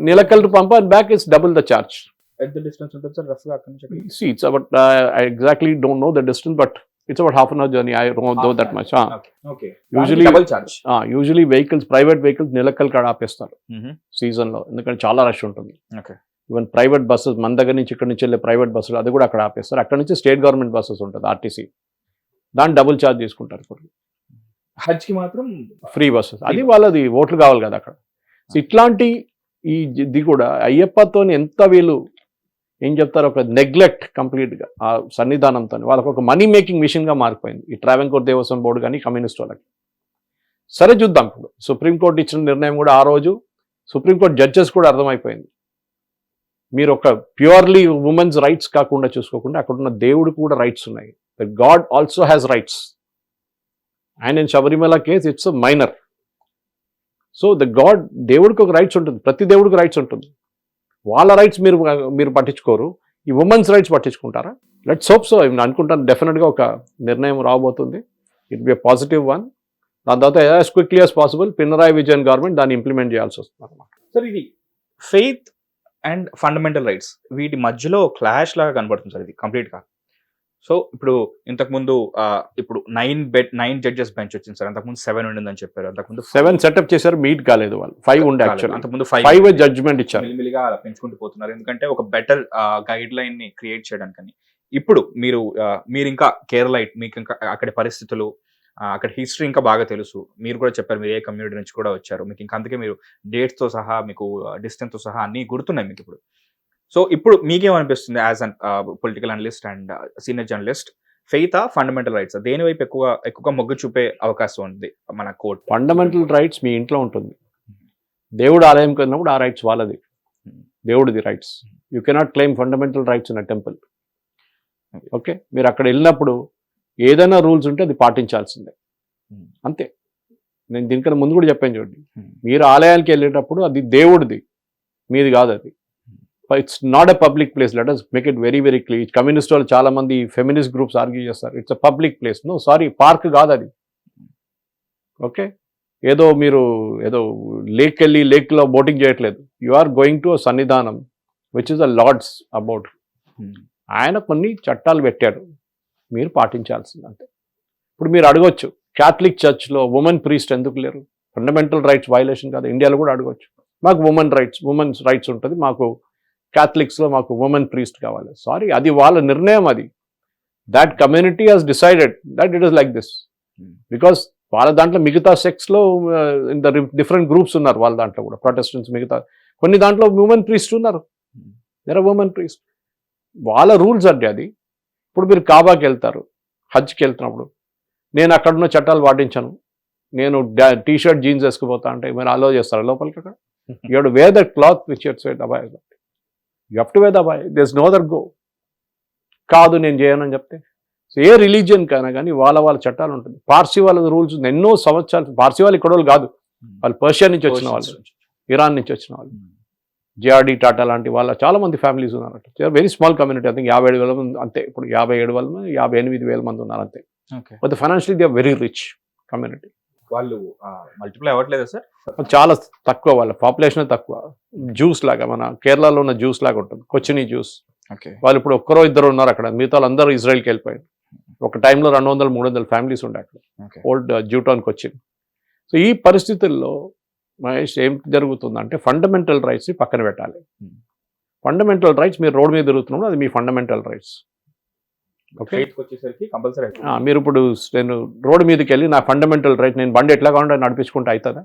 Nilakkal to Pampa and back it's double the charge. See, it's about I exactly don't know the distance, but it's about half an hour journey. I don't know that much. Okay. Usually double charge. Usually private vehicles నిలకల్ కాడ ఆపేస్తారు season లో, ఎందుకంటే చాలా rush ఉంటుంది. Even private buses మన దగ్గర నుంచి ఇక్కడ నుంచి వెళ్ళే ప్రైవేట్ బస్సులు అది కూడా అక్కడ ఆపేస్తారు. అక్కడ నుంచి స్టేట్ గవర్నమెంట్ బస్సెస్ ఉంటుంది, ఆర్టీసీ, దాన్ని డబుల్ ఛార్జ్ తీసుకుంటారు. ఇప్పుడు హజ్ కి మాత్రం ఫ్రీ బస్సెస్, అది వాళ్ళది ఓట్లు కావాలి కదా అక్కడ. సో ఇట్లాంటి ఇది కూడా అయ్యప్పతో ఎంత వీళ్ళు ఏం చెప్తారు, ఒక నెగ్లెక్ట్ కంప్లీట్గా ఆ సన్నిధానంతో. వాళ్ళకి ఒక మనీ మేకింగ్ మిషన్గా మారిపోయింది ఈ ట్రావెంకోర్ దేవస్వం బోర్డు కానీ కమ్యూనిస్ట్ వాళ్ళకి. సరే చూద్దాం, ఇప్పుడు సుప్రీంకోర్టు ఇచ్చిన నిర్ణయం కూడా ఆ రోజు సుప్రీంకోర్టు జడ్జెస్ కూడా అర్థమైపోయింది, మీరు ఒక ప్యూర్లీ ఉమెన్స్ రైట్స్ కాకుండా చూసుకోకుండా అక్కడున్న దేవుడికి కూడా రైట్స్ ఉన్నాయి. The god also has rights. And in Sabarimala case it's minor. So the god, దేవుడికి ఒక రైట్స్ ఉంటుంది, ప్రతి దేవుడికి రైట్స్ ఉంటుంది. వాళ్ళ రైట్స్ మీరు పట్టించుకోరు, ఈ ఉమెన్స్ రైట్స్ పట్టించుకుంటారా? Let's hope so. అనుకుంటాను డెఫినెట్గా ఒక నిర్ణయం రాబోతుంది. It be a positive one. దాని తర్వాత as quickly as possible Pinarayi Vijayan government దాన్ని ఇంప్లిమెంట్ చేయాల్సి వస్తుంది అన్నమాట. సార్, ఇది ఫెయిత్ అండ్ ఫండమెంటల్ రైట్స్ వీటి మధ్యలో క్లాష్ లాగా కనబడుతుంది సార్ ఇది కంప్లీట్గా. సో ఇప్పుడు ఇంతకుముందు ఇప్పుడు 9 జడ్జెస్ బెంచ్ వచ్చింది సార్, అంతకుముందు 7 ఉండిందని చెప్పారు. అంతకుముందు 7 సెటప్ చేశారు, మీట్ కాలేదు వాళ్ళు. 5 ఉండే యాక్చువల్లీ, అంతకుముందు 5 జడ్జ్మెంట్ ఇచ్చారు. మిలిమిలిగా పెంచుకుంటూ పోతున్నారు, ఎందుకంటే ఒక బెటర్ గైడ్ లైన్ ని క్రియేట్ చేయడానికి. ఇప్పుడు మీరు ఇంకా కేరళ, మీకు ఇంకా అక్కడి పరిస్థితులు, అక్కడ హిస్టరీ ఇంకా బాగా తెలుసు. మీరు కూడా చెప్పారు మీరు ఏ కమ్యూనిటీ నుంచి కూడా వచ్చారు, మీకు ఇంకా అందుకే మీరు డేట్స్ తో సహా, మీకు డిస్టెన్స్ తో సహా అన్ని గుర్తున్నాయి మీకు ఇప్పుడు. సో ఇప్పుడు మీకేమనిపిస్తుంది as an political analyst and senior journalist, faith fundamental rights దేని వైపు ఎక్కువగా మొగ్గు చూపే అవకాశం ఉంది మన కోర్ట్? ఫండమెంటల్ రైట్స్ మీ ఇంట్లో ఉంటుంది. దేవుడు ఆలయం కొన్నప్పుడు ఆ రైట్స్ వాళ్ళది, దేవుడిది rights. You cannot claim fundamental rights in a temple. Okay, మీరు అక్కడ వెళ్ళినప్పుడు ఏదైనా రూల్స్ ఉంటే అది పాటించాల్సిందే, అంతే. నేను దీనికన్నా ముందు కూడా చెప్పాను చూడండి, మీరు ఆలయానికి వెళ్ళేటప్పుడు అది దేవుడిది, మీది కాదు అది. It's not a public place. Let us make it very very clear. Communist వాళ్ళు చాలా మంది ఫెమినిస్ట్ గ్రూప్స్ ఆర్గ్యూ చేస్తారు, it's a public place. No, sorry, park కాదు అది. ఓకే, ఏదో మీరు ఏదో లేక్ వెళ్ళి లేక్లో బోటింగ్ చేయట్లేదు. You are going to Sannidhanam which is the lord's abode. ఆయన కొన్ని చట్టాలు పెట్టాడు, మీరు పాటించాల్సింది అంతే. ఇప్పుడు మీరు అడగొచ్చు, క్యాథలిక్ చర్చ్లో ఉమెన్ ప్రీస్ట్ ఎందుకు లేరు? ఫండమెంటల్ రైట్స్ వైలేషన్ కాదు. ఇండియాలో కూడా అడగవచ్చు, మాకు ఉమెన్స్ రైట్స్ ఉంటుంది, మాకు క్యాథలిక్స్లో మాకు ఉమెన్ ప్రీస్ట్ కావాలి. సారీ, అది వాళ్ళ నిర్ణయం. అది that community has decided that it is like this. Because వాళ్ళ దాంట్లో మిగతా సెక్స్లో ఇన్ ద డిఫరెంట్ గ్రూప్స్ ఉన్నారు. వాళ్ళ దాంట్లో కూడా ప్రొటెస్టెంట్స్, మిగతా కొన్ని దాంట్లో ఉమెన్ ప్రీస్ట్ ఉన్నారు. There are women priest. వాళ్ళ రూల్స్ అంటే అది. ఇప్పుడు మీరు కాబాకి వెళ్తారు, హజ్కి వెళ్తున్నప్పుడు నేను అక్కడున్న చట్టాలు పాటించాను, నేను టీ షర్ట్ జీన్స్ వేసుకుపోతా అంటే మీరు అలో చేస్తారు లోపలికి? అక్కడ you have to wear that cloth which it's అబాయ్. You have to wear the అబాయ్. There is no other go. కాదు నేను చేయనని చెప్తే, సో ఏ రిలీజియన్ కైనా కానీ వాళ్ళ చట్టాలు ఉంటుంది. పార్సీ వాళ్ళ రూల్స్ ఎన్నో సంవత్సరాలు. పార్సీ వాళ్ళు ఇక్కడ వాళ్ళు కాదు, వాళ్ళు పర్షియా నుంచి వచ్చిన వాళ్ళు, ఇరాన్ నుంచి వచ్చిన వాళ్ళు. జేఆర్డి టాటా లాంటి వాళ్ళ చాలా మంది ఫ్యామిలీస్ ఉన్నారట. Very small community. I think 57,000 మంది అంతే. ఇప్పుడు 58,000 మంది ఉన్నారు అంతే. But financially they are very rich community. వాళ్ళు మల్టిప్లై అవ్వట్లేదా సార్? చాలా తక్కువ, వాళ్ళ పాపులేషన్ తక్కువ. జ్యూస్ లాగా, మన కేరళలో ఉన్న జ్యూస్ లాగా ఉంటుంది, కొచ్చిని జ్యూస్. వాళ్ళు ఇప్పుడు ఒక్కరో ఇద్దరు ఉన్నారు అక్కడ, మిగతా వాళ్ళందరూ ఇజ్రాయెల్కి వెళ్ళిపోయారు. ఒక టైంలో 200-300 ఫ్యామిలీస్ ఉండే అక్కడ, ఓల్డ్ జ్యూటాన్కి వచ్చింది. సో ఈ పరిస్థితుల్లో మహేష్ ఏం జరుగుతుందంటే ఫండమెంటల్ రైట్స్ని పక్కన పెట్టాలి. ఫండమెంటల్ రైట్స్, మీరు రోడ్ మీద తిరుగుతున్నప్పుడు అది మీ ఫండమెంటల్ రైట్స్. ఓకే, మీరు ఇప్పుడు నేను రోడ్డు మీదకి వెళ్ళి నా ఫండమెంటల్ రైట్, నేను బండి ఎట్లా కావాలంటే నడిపించుకుంటూ అవుతుందా?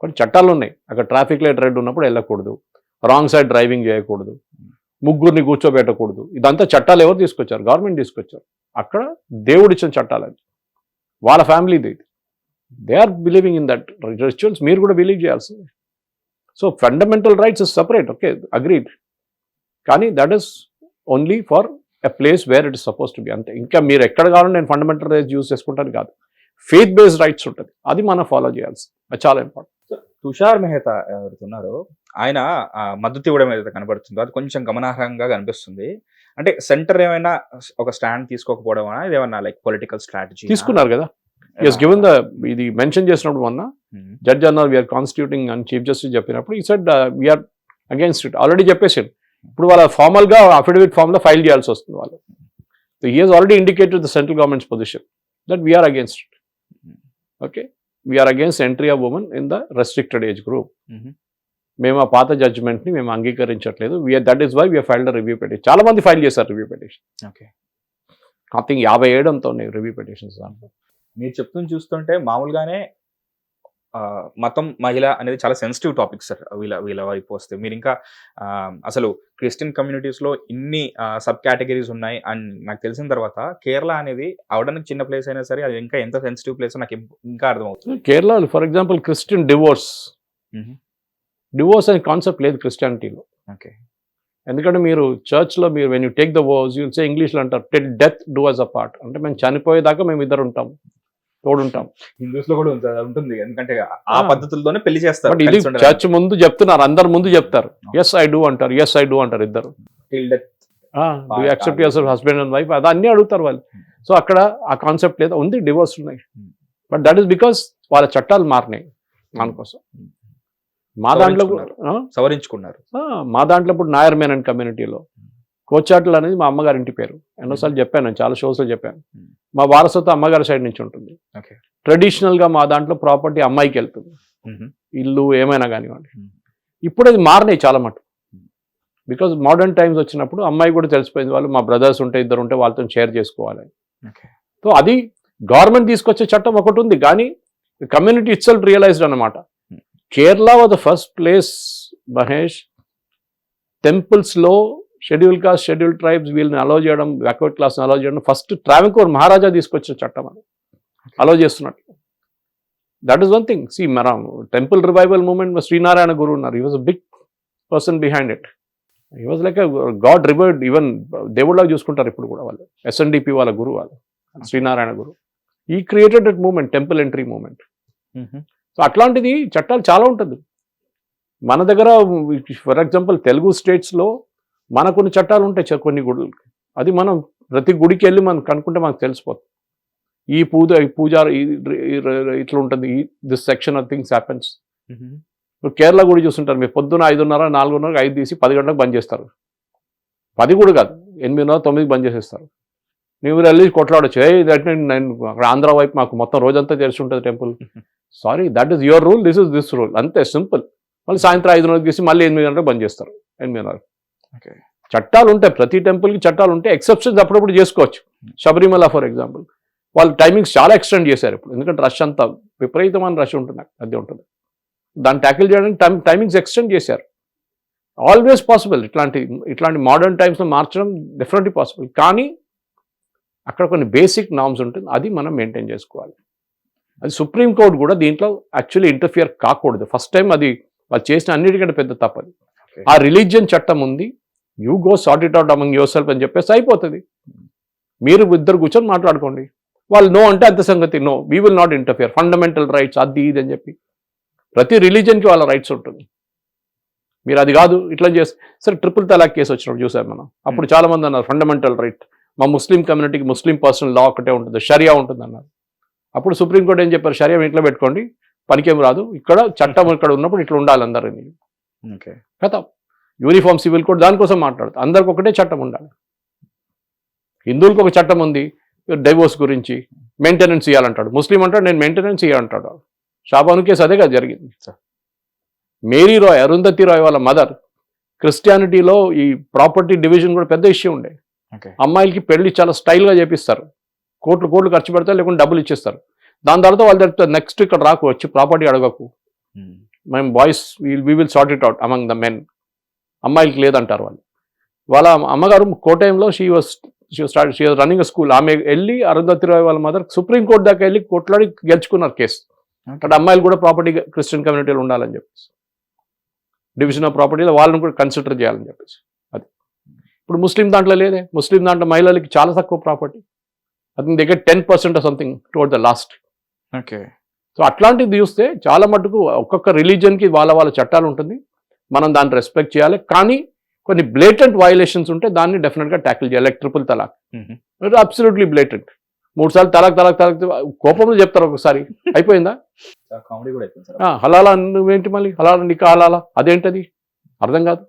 కొన్ని చట్టాలు ఉన్నాయి. అక్కడ ట్రాఫిక్ లైట్ రెడ్ ఉన్నప్పుడు వెళ్ళకూడదు, రాంగ్ సైడ్ డ్రైవింగ్ చేయకూడదు, ముగ్గురిని కూర్చోబెట్టకూడదు. ఇదంతా చట్టాలు ఎవరు తీసుకొచ్చారు? గవర్నమెంట్ తీసుకొచ్చారు. అక్కడ దేవుడిచ్చిన చట్టాలు అది, వాళ్ళ ఫ్యామిలీది. They are believing in that rituals. మీరు కూడా బిలీవ్ చేయాల్సింది. So fundamental rights is separate. Okay, agreed. కానీ that is only for a place where it is suppose to be, అంతే. ఇంకా మీరు ఎక్కడ కావాలంటే నేను ఫండమెంటల్ రైట్స్ యూజ్ చేసుకుంటాను కాదు, ఫెయిత్ బేస్డ్ రైట్స్ ఉంటుంది, అది మనం ఫాలో చేయాల్సి, అది చాలా ఇంపార్టెంట్. తుషార్ మెహతా ఎవరుతున్నారో ఆయన మద్దతు ఇవ్వడం ఏదైతే కనబడుతుందో అది కొంచెం గమనార్హంగా కనిపిస్తుంది. అంటే సెంటర్ ఏమైనా ఒక స్టాండ్ తీసుకోకపోవడం ఇది ఏమన్నా లైక్ పొలిటికల్ స్ట్రాటజీ తీసుకున్నారు కదా? ఎస్, గివెన్ ద ఇది మెన్షన్ చేసినప్పుడు మొన్న జడ్జ్ అన్నారు వీఆర్ కాన్స్టిట్యూటింగ్ అని చీఫ్ జస్టిస్ చెప్పినప్పుడు he said we are against it. Already చెప్పేసాడు. ఇప్పుడు వాళ్ళ ఫార్మల్గా అఫిడవిట్ ఫామ్లో ఫైల్ చేయాల్సి వస్తుంది వాళ్ళు. So he has already indicated the central government's position that we are against it. Okay, we are against entry of women in the restricted age group. మేము ఆ పాత జడ్జ్మెంట్ని మేము అంగీకరించట్లేదు. That is why we are filed review petition. చాలా మంది file చేశారు review petition. Okay, I think 57 అంతా ఉన్నాయి రివ్యూ పిటిషన్స్ దాంట్లో. మీరు చెప్తుంది చూస్తుంటే మామూలుగానే మతం, మహిళ అనేది చాలా సెన్సిటివ్ టాపిక్ సార్. వీళ్ళ వైపు వస్తే మీరు ఇంకా అసలు క్రిస్టియన్ కమ్యూనిటీస్లో ఇన్ని సబ్ కేటగిరీస్ ఉన్నాయి అని నాకు తెలిసిన తర్వాత కేరళ అనేది అవడానికి చిన్న ప్లేస్ అయినా సరే అది ఇంకా ఎంత సెన్సిటివ్ ప్లేస్ నాకు ఇంకా అర్థమవుతుంది. Kerala for example Christian divorce అనే కాన్సెప్ట్ లేదు క్రిస్టియానిటీలో. ఓకే, ఎందుకంటే మీరు చర్చ్లో మీరు when you take the vows you say, ఇంగ్లీష్లో అంటారు till death do us apart, అంటే మేము చనిపోయేదాకా మేము ఇద్దరు ఉంటాం, తోడుంటాం. హిందూస్ లో కూడా ఉంటుంది, ఎందుకంటే ఆ పద్ధతులతోనే పెళ్లి చేస్తారు. బట్ ఇది చర్చ్ ముందు చెప్తున్నారు, అందరు ముందు చెప్తారు ఎస్ ఐ డూ అంటారు, ఎస్ ఐ డూ అంటారు ఇద్దరు. Accept your husband and wife, అది అన్నీ అడుగుతారు వాళ్ళు. సో అక్కడ ఆ కాన్సెప్ట్ లేదా, ఉంది డివోర్స్ ఉన్నాయి. బట్ దట్ ఈస్ బికాస్ వాళ్ళ చట్టాలు మారినాయి దానికోసం. మా దాంట్లో సవరించుకున్నారు. మా దాంట్లో ఇప్పుడు నాయర్ మేనన్ కమ్యూనిటీలో కోచాట్లు అనేది మా అమ్మగారి ఇంటి పేరు. ఎన్నోసార్లు చెప్పాను, నేను చాలా షోస్లో చెప్పాను. మా వారసత్వం అమ్మగారి సైడ్ నుంచి ఉంటుంది. ట్రెడిషనల్గా మా దాంట్లో ప్రాపర్టీ అమ్మాయికి వెళ్తుంది, ఇల్లు ఏమైనా కానివ్వండి. ఇప్పుడు అది మారినాయి చాలా మటు. బికాజ్ మోడర్న్ టైమ్స్ వచ్చినప్పుడు అమ్మాయి కూడా తెలిసిపోయింది, వాళ్ళు మా బ్రదర్స్ ఉంటే ఇద్దరు ఉంటే వాళ్ళతో షేర్ చేసుకోవాలి. సో అది గవర్నమెంట్ తీసుకొచ్చే చట్టం ఒకటి ఉంది, కానీ కమ్యూనిటీ ఇట్ సెల్ఫ్ రియలైజ్డ్ అనమాట. Kerala was the first place Mahesh, టెంపుల్స్లో షెడ్యూల్ కాస్ట్, షెడ్యూల్ ట్రైబ్స్ వీళ్ళని అలౌ చేయడం, బ్యాక్వర్డ్ క్లాస్ని అలౌ చేయడం ఫస్ట్ ట్రావెంకోర్ మహారాజా తీసుకొచ్చిన చట్టం అది అలౌ చేస్తున్నట్టు. That is one thing. See మన temple revival movement Sree Narayana Guru ఉన్నారు. He was a big person behind it. He was like god revered, even దేవుళ్ళగా చూసుకుంటారు ఇప్పుడు కూడా వాళ్ళు. SNDP వాళ్ళ గురు వాళ్ళు, Sree Narayana Guru. He created that movement, temple entry movement. So అట్లాంటిది చట్టాలు చాలా ఉంటుంది మన దగ్గర. ఫర్ ఎగ్జాంపుల్ తెలుగు స్టేట్స్లో మనకు కొన్ని చట్టాలు ఉంటాయి కొన్ని గుడులకి. అది మనం ప్రతి గుడికి వెళ్ళి మనం కనుక్కుంటే మనకు తెలిసిపోతుంది. ఈ పూజ ఇట్లా ఉంటుంది, this section of things happens. ఇప్పుడు కేరళ కూడా చూస్తుంటారు, మీరు పొద్దున 5:30, 4:30, 5 తీసి 10 గంటలకు బంద్ చేస్తారు. 10 కూడా కాదు, 8:30, 9 బంద్ చేసేస్తారు. నువ్వు వెళ్ళి కొట్లాడచ్చు, నేను అక్కడ ఆంధ్ర వైపు మాకు మొత్తం రోజంతా తెలిసి ఉంటుంది temple. Sorry, that is your rule, this rule, అంతే సింపుల్. మళ్ళీ సాయంత్రం 5:30 తీసి మళ్ళీ 8 గంటలకు బంద్ చేస్తారు. 8:30. చట్టాలు ఉంటాయి, ప్రతి టెంపుల్కి చట్టాలు ఉంటాయి. ఎక్సెప్షన్స్ అప్పుడప్పుడు చేసుకోవచ్చు. శబరిమల ఫర్ ఎగ్జాంపుల్, వాళ్ళు టైమింగ్స్ చాలా ఎక్స్టెండ్ చేశారు ఇప్పుడు, ఎందుకంటే రష్ అంతా విపరీతమైన రష్ ఉంటుంది, అది ఉంటుంది. దాన్ని ట్యాకిల్ చేయడానికి టైమింగ్స్ ఎక్స్టెండ్ చేశారు. ఆల్వేస్ పాసిబుల్, ఇట్లాంటి మోడర్న్ టైమ్స్లో మార్చడం డెఫినెట్లీ పాసిబుల్. కానీ అక్కడ కొన్ని బేసిక్ నార్మ్స్ ఉంటుంది, అది మనం మెయింటైన్ చేసుకోవాలి. అది సుప్రీంకోర్టు కూడా దీంట్లో యాక్చువల్లీ ఇంటర్ఫియర్ కాకూడదు. ఫస్ట్ టైం అది వాళ్ళు చేసిన అన్నిటికంటే పెద్ద తప్పది. ఆ రిలీజియన్ చట్టం ఉంది, you go sort it out among your self అని చెప్పేసి అయిపోతుంది. మీరు ఇద్దరు కూర్చొని మాట్లాడుకోండి. వాళ్ళు నో అంటే అంత సంగతి, no, we will not interfere, fundamental rights అది ఇది అని చెప్పి ప్రతి రిలీజియన్కి వాళ్ళ రైట్స్ ఉంటుంది. మీరు అది కాదు ఇట్లా చేస్తే, సరే ట్రిపుల్ తలాక్ కేసు వచ్చినప్పుడు చూసాం మనం. అప్పుడు చాలా మంది అన్నారు ఫండమెంటల్ రైట్, మా ముస్లిం కమ్యూనిటీకి ముస్లిం పర్సనల్ లా ఒకటే ఉంటుంది, షరియా ఉంటుంది అన్నారు. అప్పుడు సుప్రీంకోర్టు ఏం చెప్పారు, షరియా ఇంట్లో పెట్టుకోండి, పనికేం రాదు, ఇక్కడ చట్టం ఇక్కడ ఉన్నప్పుడు ఇట్లా ఉండాలి అందరినీ. కదా, యూనిఫామ్ సివిల్ కోడ్ దానికోసం మాట్లాడుతుంది, అందరికి ఒకటే చట్టం ఉండాలి. హిందువులకు ఒక చట్టం ఉంది డైవోర్స్ గురించి, మెయింటెనెన్స్ ఇవ్వాలంటాడు. ముస్లిం అంటాడు నేను మెయింటెనెన్స్ ఇవ్వాలంటాడు. షాబాను కేసు అదే కదా జరిగింది. మేరీ రాయ్, అరుంధతి రాయ్ వాళ్ళ మదర్, క్రిస్టియానిటీలో ఈ ప్రాపర్టీ డివిజన్ కూడా పెద్ద ఇష్యూ ఉండే. అమ్మాయిలకి పెళ్లి చాలా స్టైల్గా చేపిస్తారు, కోట్లు ఖర్చు పెడతారు, లేకుంటే డబ్బులు ఇచ్చేస్తారు. దాని తర్వాత వాళ్ళు చెప్తారు నెక్స్ట్ ఇక్కడ రాకు, వచ్చి ప్రాపర్టీ అడగకు, మేము boys we will sort it out among the men. అమ్మాయిలకి లేదంటారు వాళ్ళు. వాళ్ళ అమ్మగారు కోటయంలో she was running a school. ఆమె వెళ్ళి అరుంధతి రాయ్ వాళ్ళ మదర్ సుప్రీంకోర్టు దాకా వెళ్ళి కొట్లాడి గెలుచుకున్నారు కేసు. అక్కడ అమ్మాయిలు కూడా ప్రాపర్టీ క్రిస్టియన్ కమ్యూనిటీలో ఉండాలని చెప్పేసి, డివిజన్ ఆఫ్ ప్రాపర్టీలో వాళ్ళని కూడా కన్సిడర్ చేయాలని చెప్పేసి. అది ఇప్పుడు ముస్లిం దాంట్లో లేదే, ముస్లిం దాంట్లో మహిళలకి చాలా తక్కువ ప్రాపర్టీ, అది దగ్గర 10% something towards the last. Okay, so అట్లాంటిది చూస్తే చాలా మటుకు ఒక్కొక్క రిలీజియన్కి వాళ్ళ చట్టాలు ఉంటుంది, మనం దాన్ని రెస్పెక్ట్ చేయాలి. కానీ కొన్ని బ్లేటెంట్ వయలేషన్స్ ఉంటే దాన్ని డెఫినెట్గా ట్యాకిల్ చేయాలి. లైక్ ట్రిపుల్ తలాక్, అబ్సల్యూట్లీ బ్లేటెంట్. 3 సార్లు తలాక్ కోపంలో చెప్తారు, ఒకసారి అయిపోయిందా, హలాలా నువ్వేంటి మళ్ళీ హలాలా నీకు హలాలా అదేంటది అర్థం కాదు.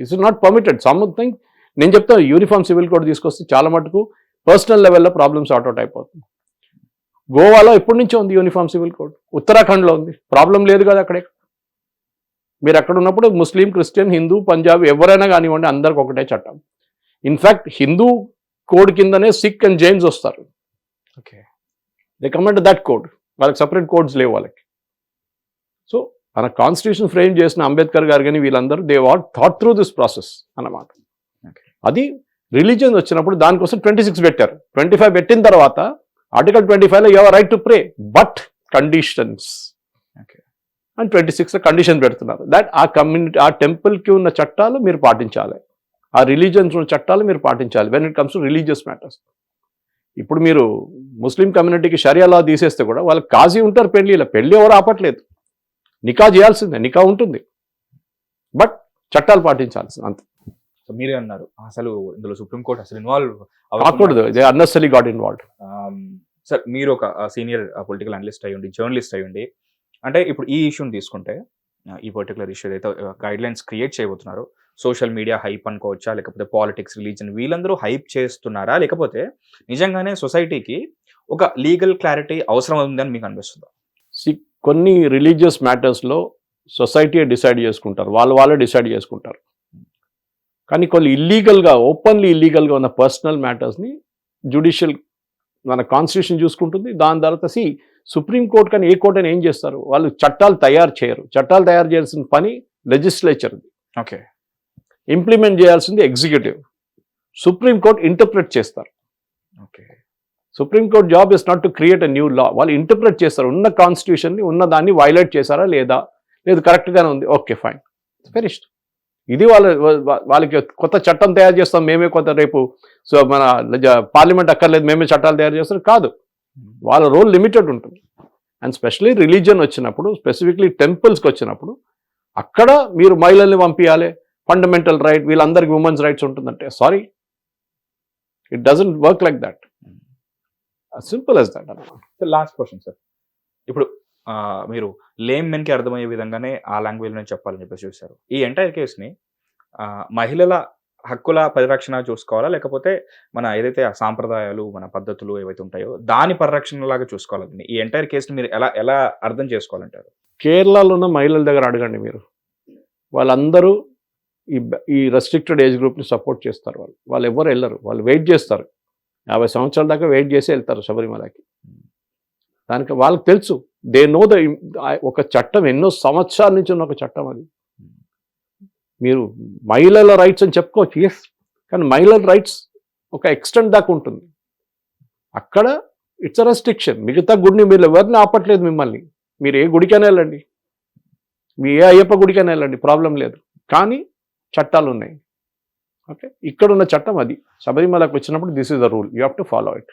It's not permitted something. నేను చెప్తాను యూనిఫామ్ సివిల్ కోడ్ తీసుకొస్తే చాలా మటుకు పర్సనల్ లెవెల్లో ప్రాబ్లమ్స్ సార్ట్అవుట్ అయిపోతుంది. గోవాలో ఎప్పటి నుంచో ఉంది యూనిఫామ్ సివిల్ కోడ్, ఉత్తరాఖండ్లో ఉంది, ప్రాబ్లం లేదు కదా అక్కడే. మీరు అక్కడ ఉన్నప్పుడు ముస్లిం, క్రిస్టియన్, హిందూ, పంజాబ్ ఎవరైనా కానివ్వండి అందరికి ఒకటే చట్టం. ఇన్ఫ్యాక్ట్ హిందూ కోడ్ కిందనే సిక్ అండ్ జైన్స్ వస్తారు. Okay, they comment that code, వాళ్ళకి సపరేట్ కోడ్స్ లేవు వాళ్ళకి. సో మన కాన్స్టిట్యూషన్ ఫ్రేమ్ చేసిన అంబేద్కర్ గారు కానీ వీళ్ళందరూ they what thought through this process అన్నమాట. అది రిలీజియన్ వచ్చినప్పుడు దానికోసం 26 పెట్టారు. 25 పెట్టిన తర్వాత ఆర్టికల్ 25లో you have right to pray but conditions అని 26 కండిషన్ పెడుతున్నారు. దట్ ఆ కమ్యూనిటీ ఆ టెంపుల్కి ఉన్న చట్టాలు మీరు పాటించాలి, ఆ రిలీజియన్స్ ఉన్న చట్టాలు మీరు పాటించాలి when it comes to religious matters. ఇప్పుడు మీరు ముస్లిం కమ్యూనిటీకి షరియా లా తీసేస్తే కూడా వాళ్ళకి కాజీ ఉంటారు పెళ్లి ఎవరు ఆపట్లేదు, నికా చేయాల్సిందే, నికా ఉంటుంది, బట్ చట్టాలు పాటించాల్సింది అంతే. సో మీరే అన్నారు అసలు ఇందులో సుప్రీంకోర్టు అసలు ఇన్వాల్వ్ కాకూడదు, they unnecessary got involved. Sir మీరు ఒక సీనియర్ పొలిటికల్ అనలిస్ట్ అయ్యండి, జర్నలిస్ట్ అయ్యండి, అంటే ఇప్పుడు ఈ ఇష్యూని తీసుకుంటే ఈ పర్టికులర్ ఇష్యూ అయితే గైడ్ లైన్స్ క్రియేట్ చేయబోతున్నారు, సోషల్ మీడియా హైప్ అనుకోవచ్చా, లేకపోతే పాలిటిక్స్, రిలీజన్ వీళ్ళందరూ హైప్ చేస్తున్నారా, లేకపోతే నిజంగానే సొసైటీకి ఒక లీగల్ క్లారిటీ అవసరం ఉందని మీకు అనిపిస్తుందా? కొన్ని రిలీజియస్ మ్యాటర్స్లో సొసైటీ డిసైడ్ చేసుకుంటారు, వాళ్ళే డిసైడ్ చేసుకుంటారు. కానీ కొన్ని ఇల్లీగల్గా, ఓపెన్లీ ఇల్లీగల్గా ఉన్న పర్సనల్ మ్యాటర్స్ని జ్యుడిషియల్ మన కాన్స్టిట్యూషన్ చూసుకుంటుంది. దాని తర్వాత సుప్రీంకోర్టు కానీ ఏ కోర్టు అని ఏం చేస్తారు, వాళ్ళు చట్టాలు తయారు చేయరు. చట్టాలు తయారు చేయాల్సిన పని లెజిస్లేచర్ది, ఓకే, ఇంప్లిమెంట్ చేయాల్సింది ఎగ్జిక్యూటివ్. సుప్రీంకోర్టు ఇంటర్ప్రెట్ చేస్తారు. Okay, supreme court job is not to create a new లా, వాళ్ళు ఇంటర్ప్రెట్ చేస్తారు. ఉన్న కాన్స్టిట్యూషన్ని ఉన్న దాన్ని వైలేట్ చేశారా లేదా, లేదు కరెక్ట్గానే ఉంది, ఓకే ఫైన్, ఫినిష్డ్. ఇది వాళ్ళకి కొత్త చట్టం తయారు చేస్తాం మేమే, కొత్త రేపు సో మన పార్లమెంట్ అక్కర్లేదు మేమే చట్టాలు తయారు చేస్తాం కాదు, వాళ్ళ రోల్ లిమిటెడ్ ఉంటుంది. అండ్ స్పెషలీ రిలీజియన్ వచ్చినప్పుడు, స్పెసిఫిక్లీ టెంపుల్స్కి వచ్చినప్పుడు అక్కడ మీరు మహిళల్ని పంపించాలి, ఫండమెంటల్ రైట్, వీళ్ళందరికీ ఉమెన్స్ రైట్స్ ఉంటుందంటే sorry, it doesn't work like that. Simple as that అన్నమాట. సార్ లాస్ట్ క్వశ్చన్ సార్, ఇప్పుడు మీరు లేమ్ మెన్కి అర్థమయ్యే విధంగానే ఆ లాంగ్వేజ్లో చెప్పాలని చెప్పేసి చూశారు. ఈ ఎంటైర్ కేసుని మహిళల హక్కుల పరిరక్షణ చూసుకోవాలా, లేకపోతే మన ఏదైతే ఆ సాంప్రదాయాలు మన పద్ధతులు ఏవైతే ఉంటాయో దాని పరిరక్షణలాగా చూసుకోవాలండి? ఈ ఎంటైర్ కేసుని మీరు ఎలా ఎలా అర్థం చేసుకోవాలంటారు? కేరళలో ఉన్న మహిళల దగ్గర అడగండి మీరు, వాళ్ళందరూ ఈ రెస్ట్రిక్టెడ్ ఏజ్ గ్రూప్ని సపోర్ట్ చేస్తారు. వాళ్ళు ఎవరు వెళ్ళరు, వాళ్ళు వెయిట్ చేస్తారు, 50 సంవత్సరాల దాకా వెయిట్ చేసి వెళ్తారు శబరిమలకి. దానికి వాళ్ళకి తెలుసు, దే నో ద ఒక చట్టం ఎన్నో సంవత్సరాల నుంచి ఉన్న ఒక చట్టం అది. మీరు మహిళల రైట్స్ అని చెప్పుకోవచ్చు, ఎస్, కానీ మహిళల రైట్స్ ఒక ఎక్స్టెంట్ దాకా ఉంటుంది. అక్కడ ఇట్స్ అ రెస్ట్రిక్షన్. మిగతా గుడిని మీరు ఎవరిని ఆపట్లేదు మిమ్మల్ని, మీరు ఏ గుడికైనా వెళ్ళండి, మీ ఏ అయ్యప్ప గుడికైనా వెళ్ళండి, ప్రాబ్లం లేదు. కానీ చట్టాలు ఉన్నాయి. ఓకే, ఇక్కడ ఉన్న చట్టం అది. శబరిమలకు వచ్చినప్పుడు this is the rule, you have to follow it.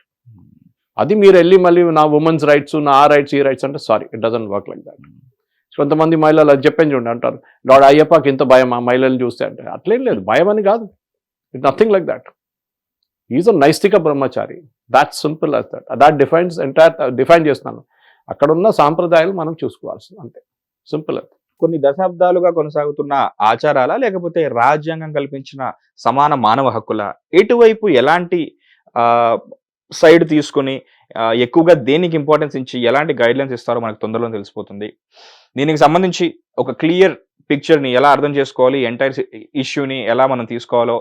అది మీరు వెళ్ళి మళ్ళీ నా ఉమెన్స్ రైట్స్, నా ఆ రైట్స్, ఈ రైట్స్ అంటే sorry, it doesn't work like that. కొంతమంది మహిళలు అది చెప్పని చూడండి అంటారు, లార్డ్ అయ్యప్పకి ఇంత భయం ఆ మహిళలు చూస్తే అంటే. అట్లేం లేదు, భయం అని కాదు, it nothing like that. Is a naishtika brahmachari, that simple as that. That defines define చేస్తున్నాను. అక్కడ ఉన్న సాంప్రదాయాలు మనం చూసుకోవాల్సింది, అంతే, సింపుల్ అది. కొన్ని దశాబ్దాలుగా కొనసాగుతున్న ఆచారాల, లేకపోతే రాజ్యాంగం కల్పించిన సమాన మానవ హక్కుల, ఎటువైపు ఎలాంటి సైడ్ తీసుకొని ఎక్కువగా దేనికి ఇంపార్టెన్స్ ఇచ్చి ఎలాంటి గైడ్లైన్స్ ఇస్తారో మనకు తొందరలో తెలిసిపోతుంది. దీనికి సంబంధించి ఒక క్లియర్ పిక్చర్ని ఎలా అర్థం చేసుకోవాలి, ఎంటైర్ ఇష్యూని ఎలా మనం తీసుకోవాలో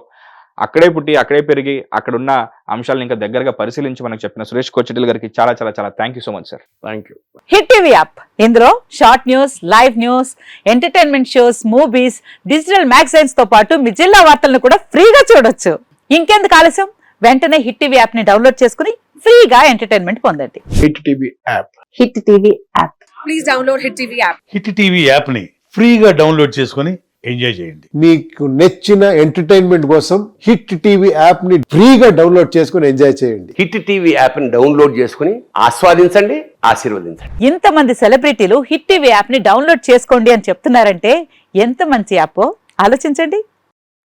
అక్కడే పుట్టి అక్కడే పెరిగి అక్కడున్న అంశాలను ఇంకా దగ్గరగా పరిశీలించి మనకు చెప్పిన సురేష్ కోచెటిల్ గారికి చాలా చాలా చాలా thank you so much sir. Thank you. Hit TV app, ఇందులో short news, live news, entertainment shows, movies, digital magazines తో పాటు మీ జిల్లా వార్తలను కూడా ఫ్రీగా చూడొచ్చు. ఇంకెందుకు ఆలస్యం, వెంటనే హిట్ టీవీ యాప్ ని డౌన్లోడ్ చేసుకుని ఫ్రీగా ఎంటర్టైన్మెంట్ పొందండి. Hit TV app. Hit TV app. Please download hit TV app. Hit TV యాప్ని ఫ్రీగా డౌన్లోడ్ చేసుకొని ఎంజాయ్ చేయండి. మీకు నచ్చిన ఎంటర్టైన్మెంట్ కోసం హిట్ టీవీ యాప్ ని ఫ్రీగా డౌన్లోడ్ చేసుకుని ఎంజాయ్ చేయండి. హిట్ టీవీ యాప్ని డౌన్లోడ్ చేసుకుని ఆస్వాదించండి, ఆశీర్వదించండి. ఇంతమంది సెలబ్రిటీలు హిట్ టీవీ యాప్ ని డౌన్లోడ్ చేసుకోండి అని చెప్తున్నారంటే ఎంత మంచి యాప్ ఆలోచించండి.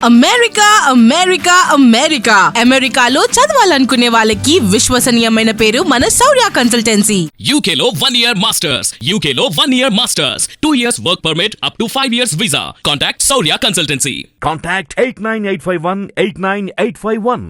అమెరికా అమెరికా అమెరికా అమెరికాలో చదవాలనుకునే వాళ్ళకి విశ్వసనీయమైన పేరు మన శౌర్య కన్సల్టెన్సీ. UK లో 1 year masters, UK లో 1 year masters, 2 years work permit up to 5 years visa. Contact Saurya Consultancy. Contact 89851 89851.